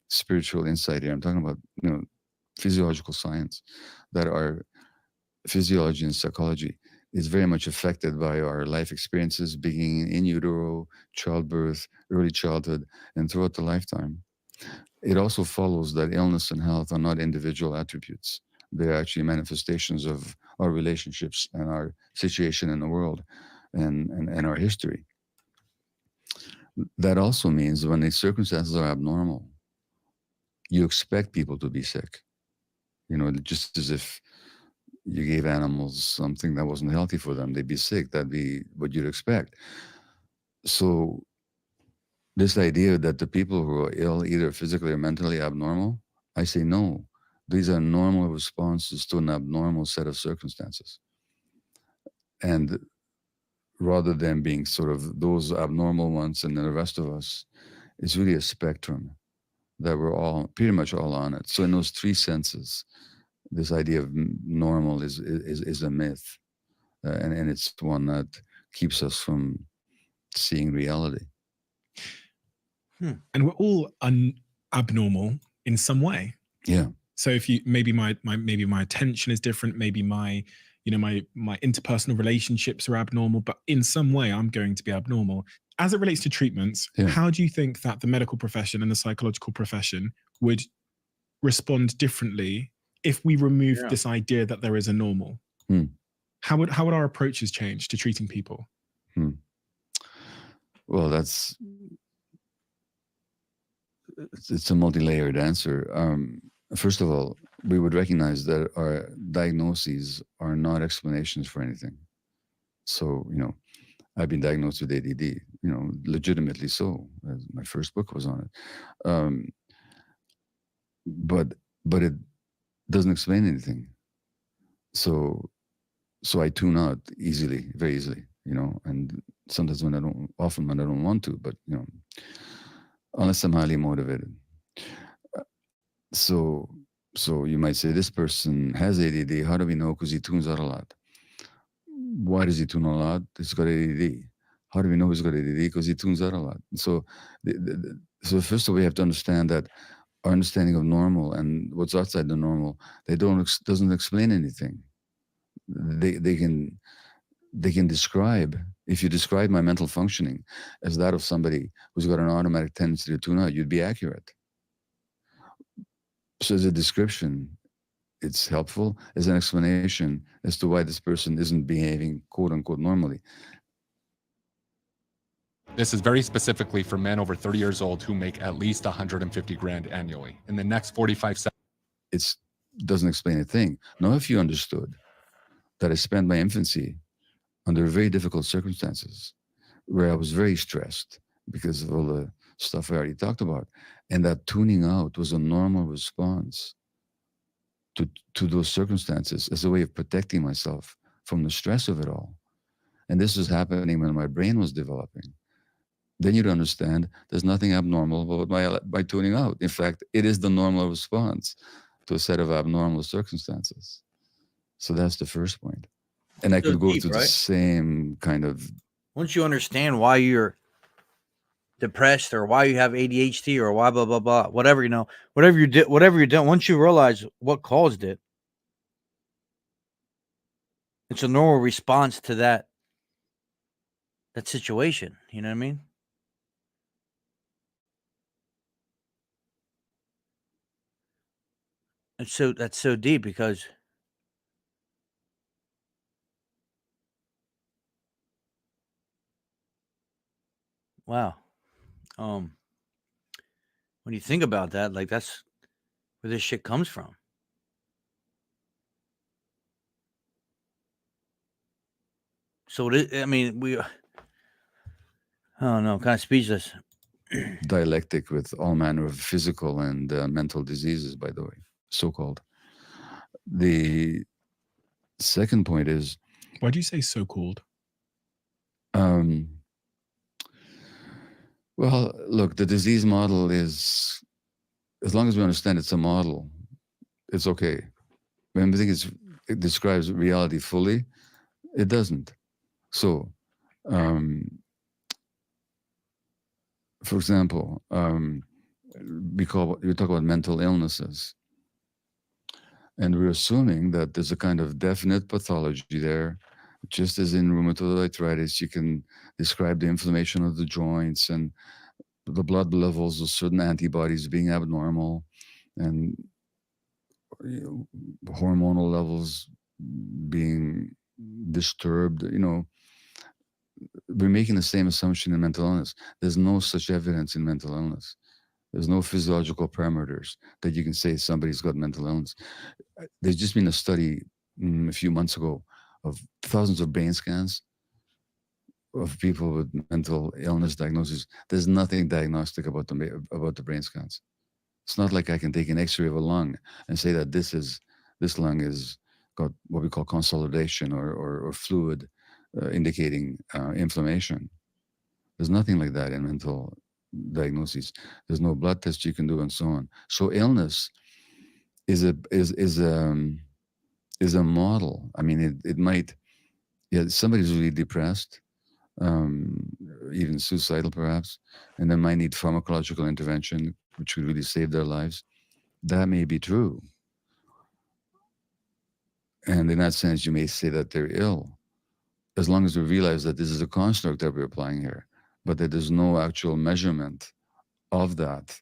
spiritual insight here, I'm talking about, you know, physiological science, that our physiology and psychology is very much affected by our life experiences, beginning in utero, childbirth, early childhood, and throughout the lifetime. It also follows that illness and health are not individual attributes. They're actually manifestations of our relationships and our situation in the world and our history. That also means when the circumstances are abnormal, you expect people to be sick. You know, just as if you gave animals something that wasn't healthy for them, they'd be sick. That'd be what you'd expect. So this idea that the people who are ill, either physically or mentally abnormal, I say no. These are normal responses to an abnormal set of circumstances. And rather than being sort of those abnormal ones and then the rest of us, it's really a spectrum that we're all pretty much all on it. So in those three senses, this idea of normal is a myth, and it's one that keeps us from seeing reality.
And we're all abnormal in some way.
Yeah.
So if you maybe my attention is different, maybe my interpersonal relationships are abnormal, but in some way I'm going to be abnormal. As it relates to treatments, how do you think that the medical profession and the psychological profession would respond differently if we remove this idea that there is a normal? How would our approaches change to treating people?
Well, it's a multi-layered answer. First of all, we would recognize that our diagnoses are not explanations for anything. So, I've been diagnosed with ADD, legitimately so. My first book was on it. But it doesn't explain anything. So I tune out easily, very easily, and sometimes often when I don't want to, but, unless I'm highly motivated. So you might say, this person has ADD. How do we know? Because he tunes out a lot. Why does he tune a lot? He's got ADD. How do we know he's got ADD? Because he tunes out a lot. So first of all, we have to understand that our understanding of normal and what's outside the normal, doesn't explain anything. They can describe, if you describe my mental functioning as that of somebody who's got an automatic tendency to tune out, you'd be accurate. So as a description, it's helpful. As an explanation as to why this person isn't behaving quote unquote normally.
This is very specifically for men over 30 years old who make at least 150 grand annually. In the next 45 seconds.
It doesn't explain a thing. Now, if you understood that I spent my infancy under very difficult circumstances, where I was very stressed because of all the stuff I already talked about, and that tuning out was a normal response to those circumstances as a way of protecting myself from the stress of it all. And this was happening when my brain was developing. Then you'd understand there's nothing abnormal about my tuning out. In fact, it is the normal response to a set of abnormal circumstances. So that's the first point. And I could go through the same kind of...
Once you understand why you're depressed or why you have ADHD or why blah, blah, blah, whatever, whatever you're doing, once you realize what caused it, it's a normal response to that situation. You know what I mean? And so that's so deep because wow. When you think about that, like that's where this shit comes from. So I mean, I don't know, kind of speechless.
Dialectic with all manner of physical and mental diseases, by the way, so-called. The second point is...
Why do you say so-called?
Well, look, the disease model is, as long as we understand it's a model, it's okay. When we think it describes reality fully, it doesn't. So, for example, we talk about mental illnesses. And we're assuming that there's a kind of definite pathology there. Just as in rheumatoid arthritis, you can describe the inflammation of the joints and the blood levels of certain antibodies being abnormal and hormonal levels being disturbed. We're making the same assumption in mental illness. There's no such evidence in mental illness. There's no physiological parameters that you can say somebody's got mental illness. There's just been a study a few months ago of thousands of brain scans of people with mental illness diagnoses. There's nothing diagnostic about the brain scans. It's not like I can take an X-ray of a lung and say that this lung is got what we call consolidation or fluid indicating inflammation. There's nothing like that in mental diagnoses. There's no blood test you can do and so on. So illness is a model. I mean, it might, yeah, somebody's really depressed, even suicidal perhaps, and they might need pharmacological intervention, which would really save their lives. That may be true. And in that sense, you may say that they're ill, as long as we realize that this is a construct that we're applying here, but that there's no actual measurement of that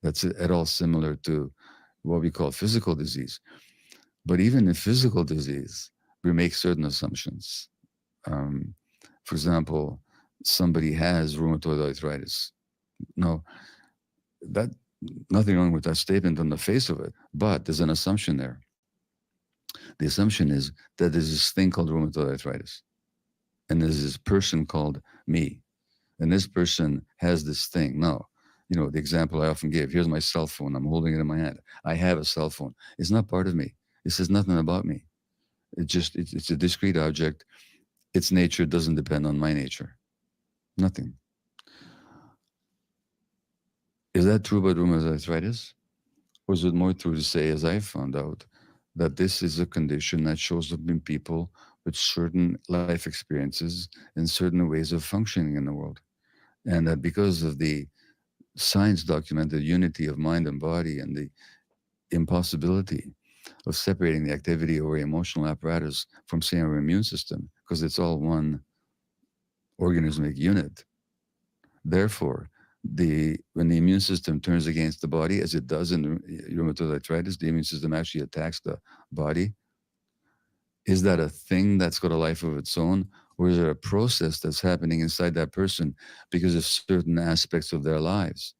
that's at all similar to what we call physical disease. But even in physical disease, we make certain assumptions. For example, somebody has rheumatoid arthritis. No, nothing wrong with that statement on the face of it, but there's an assumption there. The assumption is that there's this thing called rheumatoid arthritis, and there's this person called me, and this person has this thing. No, you know, the example I often give, here's my cell phone, I'm holding it in my hand. I have a cell phone. It's not part of me. It says nothing about me. It's a discrete object. Its nature doesn't depend on my nature. Nothing. Is that true about rheumatoid arthritis? Or is it more true to say, as I found out, that this is a condition that shows up in people with certain life experiences and certain ways of functioning in the world? And that because of the science documented unity of mind and body and the impossibility of separating the activity of our emotional apparatus from, say, our immune system, because it's all one organismic unit. Therefore, when the immune system turns against the body, as it does in rheumatoid arthritis, the immune system actually attacks the body. Is that a thing that's got a life of its own? Or is it a process that's happening inside that person because of certain aspects of their lives?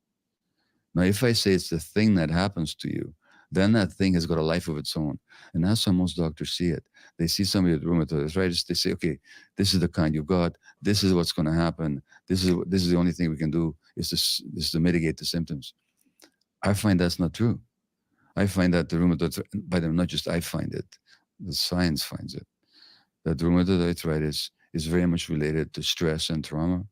Now, if I say it's the thing that happens to you, then that thing has got a life of its own. And that's how most doctors see it. They see somebody with rheumatoid arthritis, they say, okay, this is the kind you've got, this is what's going to happen, this is the only thing we can do is to mitigate the symptoms. I find that's not true. I find that the rheumatoid, by the way, not just I find it, the science finds it, that rheumatoid arthritis is very much related to stress and trauma.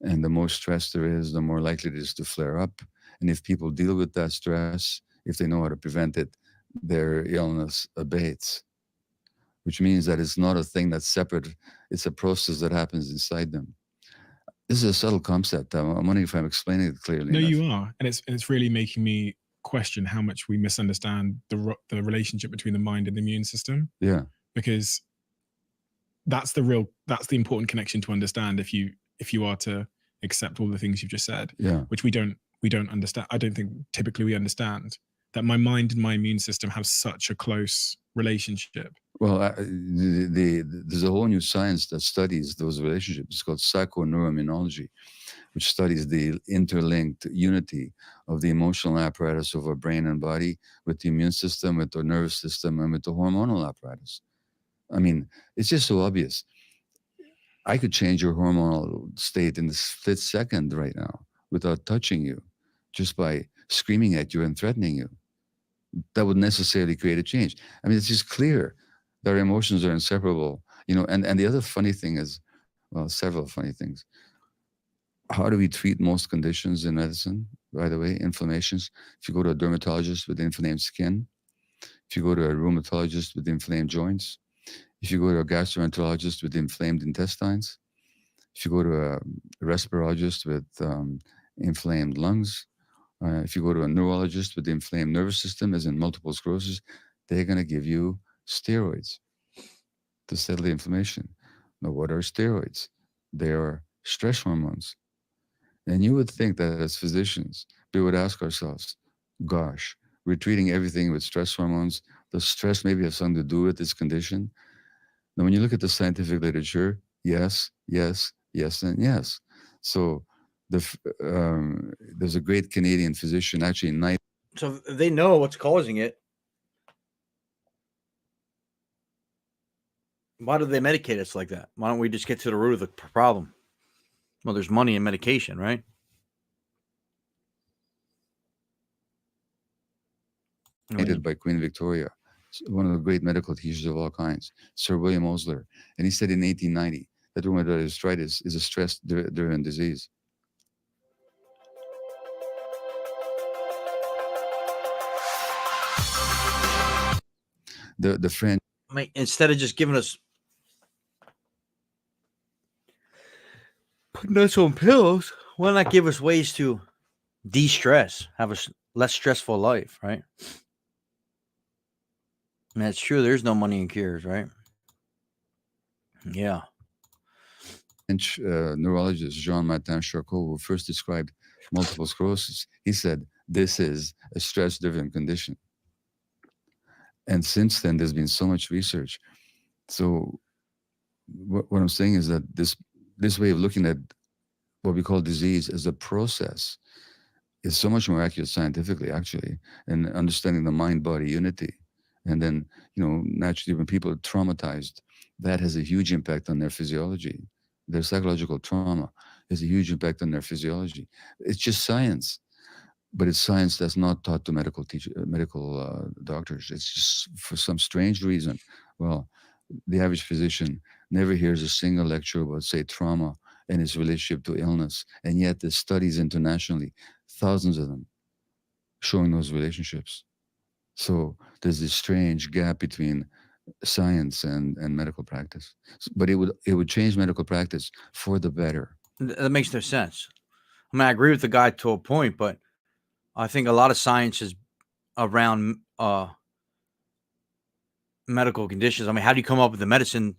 And the more stress there is, the more likely it is to flare up. And if people deal with that stress, if they know how to prevent it, their illness abates, which means that it's not a thing that's separate. It's a process that happens inside them. This is a subtle concept. I'm wondering if I'm explaining it clearly.
No,
enough.
you are. And it's really making me question how much we misunderstand the relationship between the mind and the immune system.
Yeah.
Because that's the important connection to understand if you are to accept all the things you've just said.
Yeah.
Which we don't understand. I don't think typically we understand that my mind and my immune system have such a close relationship.
Well, there's a whole new science that studies those relationships. It's called psychoneuroimmunology, which studies the interlinked unity of the emotional apparatus of our brain and body with the immune system, with the nervous system, and with the hormonal apparatus. I mean, it's just so obvious. I could change your hormonal state in the split second right now without touching you, just by screaming at you and threatening you. That would necessarily create a change. I mean, it's just clear that our emotions are inseparable, you know. And the other funny thing is, well, several funny things. How do we treat most conditions in medicine, by the way? Inflammations. If you go to a dermatologist with inflamed skin, if you go to a rheumatologist with inflamed joints, if you go to a gastroenterologist with inflamed intestines, if you go to a respirologist with inflamed lungs, if you go to a neurologist with the inflamed nervous system, as in multiple sclerosis, they're going to give you steroids to settle the inflammation. Now, what are steroids? They are stress hormones. And you would think that as physicians, we would ask ourselves, gosh, we're treating everything with stress hormones. Does stress maybe have something to do with this condition? Now, when you look at the scientific literature, yes, yes, yes, and yes. So there's a great Canadian physician, actually,
So if they know what's causing it, why do they medicate us like that? Why don't we just get to the root of the problem? Well, there's money in medication, right?
created by Queen Victoria, one of the great medical teachers of all kinds, Sir William Osler. And he said in 1890 that rheumatoid arthritis is a stress-driven disease. The French.
I mean, instead of just giving us putting us on pills, why not give us ways to de-stress, have a less stressful life, right? And that's true. There's no money in cures, right? Yeah.
French neurologist Jean-Martin Charcot, who first described multiple sclerosis, he said, this is a stress-driven condition. And since then, there's been so much research. So what I'm saying is that this way of looking at what we call disease as a process is so much more accurate scientifically, actually, and understanding the mind-body unity. And then, naturally, when people are traumatized, that has a huge impact on their physiology. Their psychological trauma has a huge impact on their physiology. It's just science, but it's science that's not taught to medical doctors. It's just for some strange reason. Well, the average physician never hears a single lecture about, say, trauma and its relationship to illness, and yet there's studies internationally, thousands of them, showing those relationships. So there's this strange gap between science and medical practice. But it would change medical practice for the better.
That makes no sense. I mean, I agree with the guy to a point, but I think a lot of science is around medical conditions. I mean, how do you come up with the medicine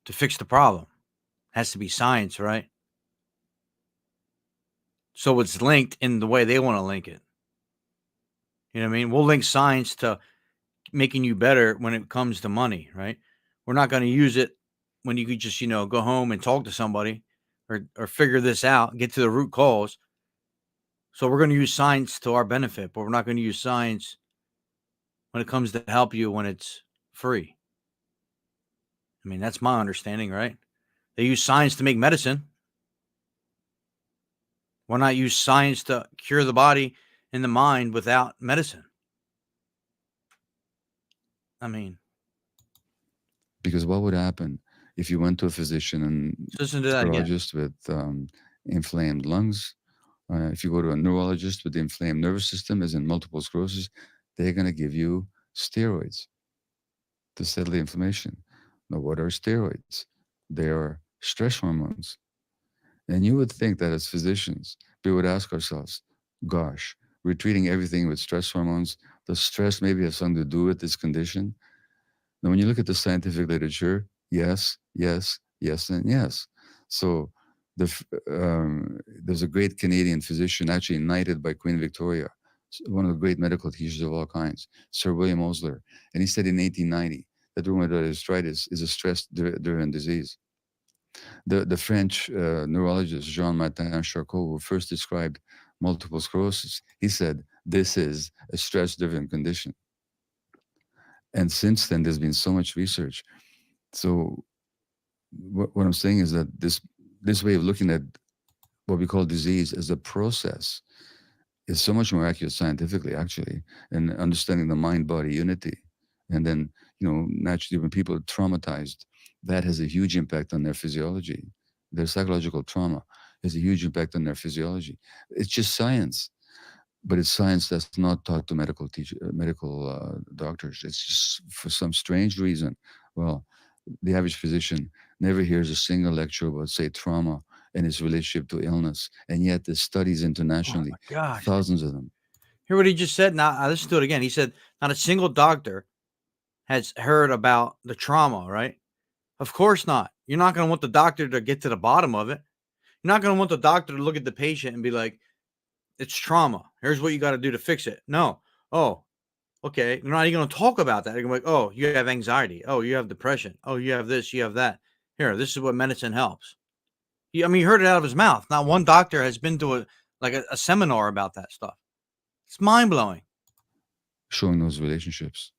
to fix the problem? It has to be science, right? So it's linked in the way they want to link it. You know what I mean? We'll link science to making you better when it comes to money, right? We're not going to use it when you could just, go home and talk to somebody or figure this out, get to the root cause. So we're going to use science to our benefit, but we're not going to use science when it comes to help you when it's free. I mean, that's my understanding, right? They use science to make medicine. Why not use science to cure the body and the mind without medicine? I mean,
because what would happen if you went to a physician and
listen to that again.
With inflamed lungs? If you go to a neurologist with inflamed nervous system, as in multiple sclerosis, they're going to give you steroids to settle the inflammation. Now, what are steroids? They are stress hormones. And you would think that as physicians, we would ask ourselves, gosh, we're treating everything with stress hormones. Does stress maybe have something to do with this condition? Now, when you look at the scientific literature, yes, yes, yes, and yes. So there's a great Canadian physician, actually knighted by Queen Victoria, one of the great medical teachers of all kinds, Sir William Osler. And he said in 1890 that rheumatoid arthritis is a stress-driven disease. The French neurologist Jean-Martin Charcot, who first described multiple sclerosis, he said, this is a stress-driven condition. And since then, there's been so much research. So what I'm saying is that this way of looking at what we call disease as a process is so much more accurate scientifically, actually, and understanding the mind-body unity. And then, naturally, when people are traumatized, that has a huge impact on their physiology. Their psychological trauma has a huge impact on their physiology. It's just science, but it's science that's not taught to medical doctors. It's just for some strange reason. Well, the average physician never hears a single lecture about, say, trauma and its relationship to illness, and yet there's studies internationally, thousands of them.
Hear what he just said? Now, I listened to it again. He said, not a single doctor has heard about the trauma, right? Of course not. You're not going to want the doctor to get to the bottom of it. You're not going to want the doctor to look at the patient and be like, it's trauma. Here's what you got to do to fix it. No. Oh, okay. You're not even going to talk about that. You're going to be like, oh, you have anxiety. Oh, you have depression. Oh, you have this, you have that. Here, this is what medicine helps. You heard it out of his mouth. Not one doctor has been to a seminar about that stuff. It's mind-blowing.
Showing those relationships.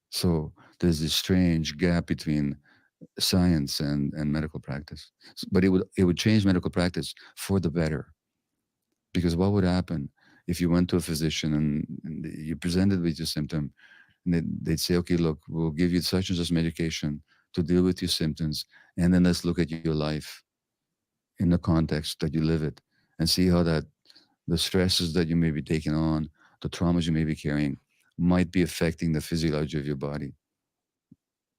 So there's this strange gap between science and medical practice. But it would change medical practice for the better. Because what would happen
if you went to a physician and you presented with your symptom, and they'd say, okay, look, we'll give you such and such medication to deal with your symptoms, and then let's look at your life in the context that you live it, and see how that the stresses that you may be taking on, the traumas you may be carrying, might be affecting the physiology of your body.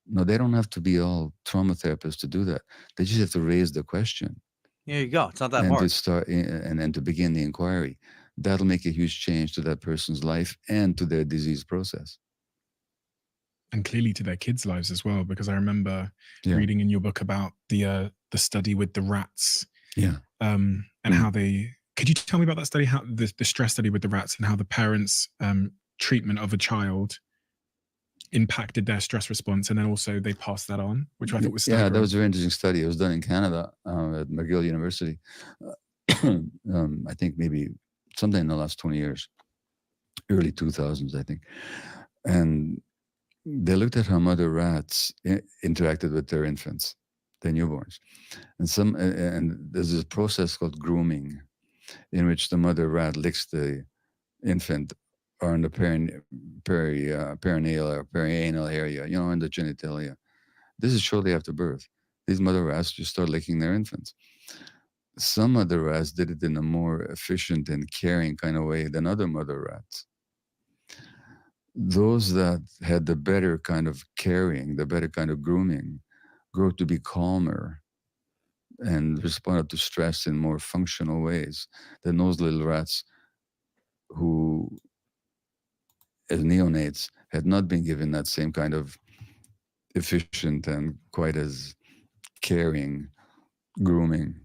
No, they don't have to be all trauma therapists to do that. They just have to raise the question.
There you go. It's not that
And
hard.
to start, and then to begin the inquiry. That'll make a huge change to that person's life and to their disease process.
And clearly to their kids' lives as well, because I remember
Yeah.
reading in your book about the study with the rats.
Yeah.
And how they, could you tell me about that study, how the stress study with the rats, and how the parents' treatment of a child impacted their stress response, and then also they passed that on, which I thought was
Yeah,
staggering.
that was a very interesting study. It was done in Canada at McGill University. I think maybe sometime in the last 20 years, early 2000s, I think. And they looked at how mother rats interacted with their infants, their newborns. And there's a process called grooming, in which the mother rat licks the infant or in the perineal or perianal area, in the genitalia. This is shortly after birth. These mother rats just start licking their infants. Some mother rats did it in a more efficient and caring kind of way than other mother rats. Those that had the better kind of caring, the better kind of grooming, grew to be calmer and responded to stress in more functional ways than those little rats who, as neonates, had not been given that same kind of efficient and quite as caring grooming.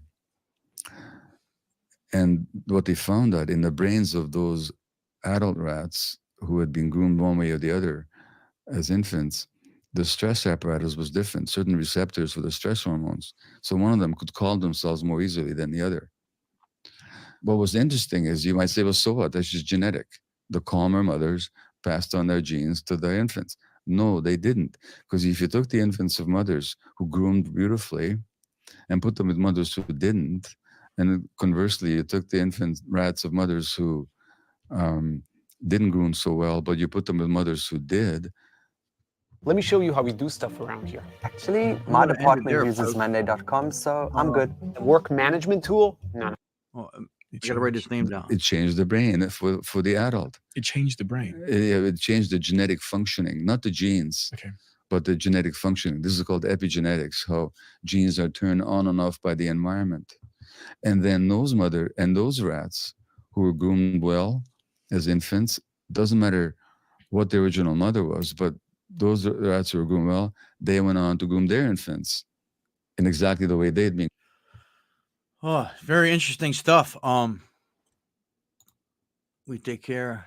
And what they found out in the brains of those adult rats who had been groomed one way or the other as infants, the stress apparatus was different, certain receptors for the stress hormones. So one of them could calm themselves more easily than the other. What was interesting is, you might say, well, so what? That's just genetic. The calmer mothers passed on their genes to their infants. No, they didn't. Because if you took the infants of mothers who groomed beautifully and put them with mothers who didn't, and conversely, you took the infant rats of mothers who didn't groom so well, but you put them with mothers who did.
Let me show you how we do stuff around here.
Actually,
I'm
my
gonna end it
department
there,
uses
folks.
Monday.com, so I'm good.
The work management tool? No.
Well, you gotta write his name down.
It changed the brain for the adult.
It changed the brain.
It changed the genetic functioning, not the genes,
Okay.
but the genetic functioning. This is called epigenetics, how genes are turned on and off by the environment. And then those rats who were groomed well as infants, doesn't matter what the original mother was, but those rats who were groomed well, they went on to groom their infants in exactly the way they'd been.
Oh, very interesting stuff. We take care.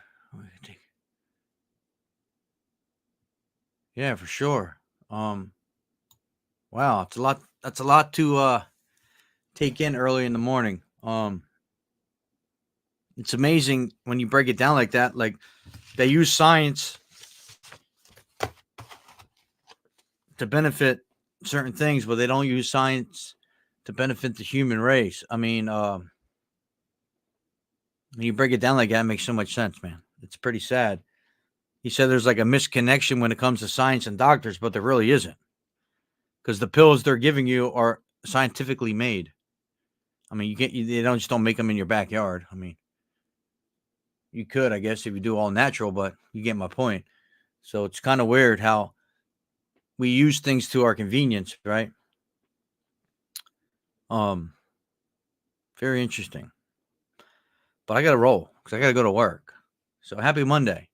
Yeah, for sure. Wow, it's a lot. That's a lot to take in early in the morning. It's amazing when you break it down like that. Like, they use science to benefit certain things, but they don't use science to benefit the human race. I mean, when you break it down like that, it makes so much sense, man. It's pretty sad. He said there's like a misconnection when it comes to science and doctors, but there really isn't, because the pills they're giving you are scientifically made. I mean, they don't make them in your backyard. I mean, you could, I guess, if you do all natural, but you get my point. So it's kind of weird how we use things to our convenience, right? Very interesting. But I got to roll because I got to go to work. So happy Monday.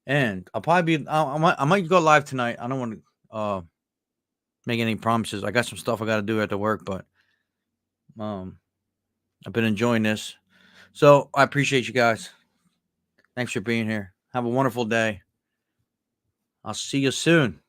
And I'll probably be, I might go live tonight. I don't want to make any promises. I got some stuff I got to do at the work, but I've been enjoying this. So I appreciate you guys. Thanks for being here. Have a wonderful day. I'll see you soon.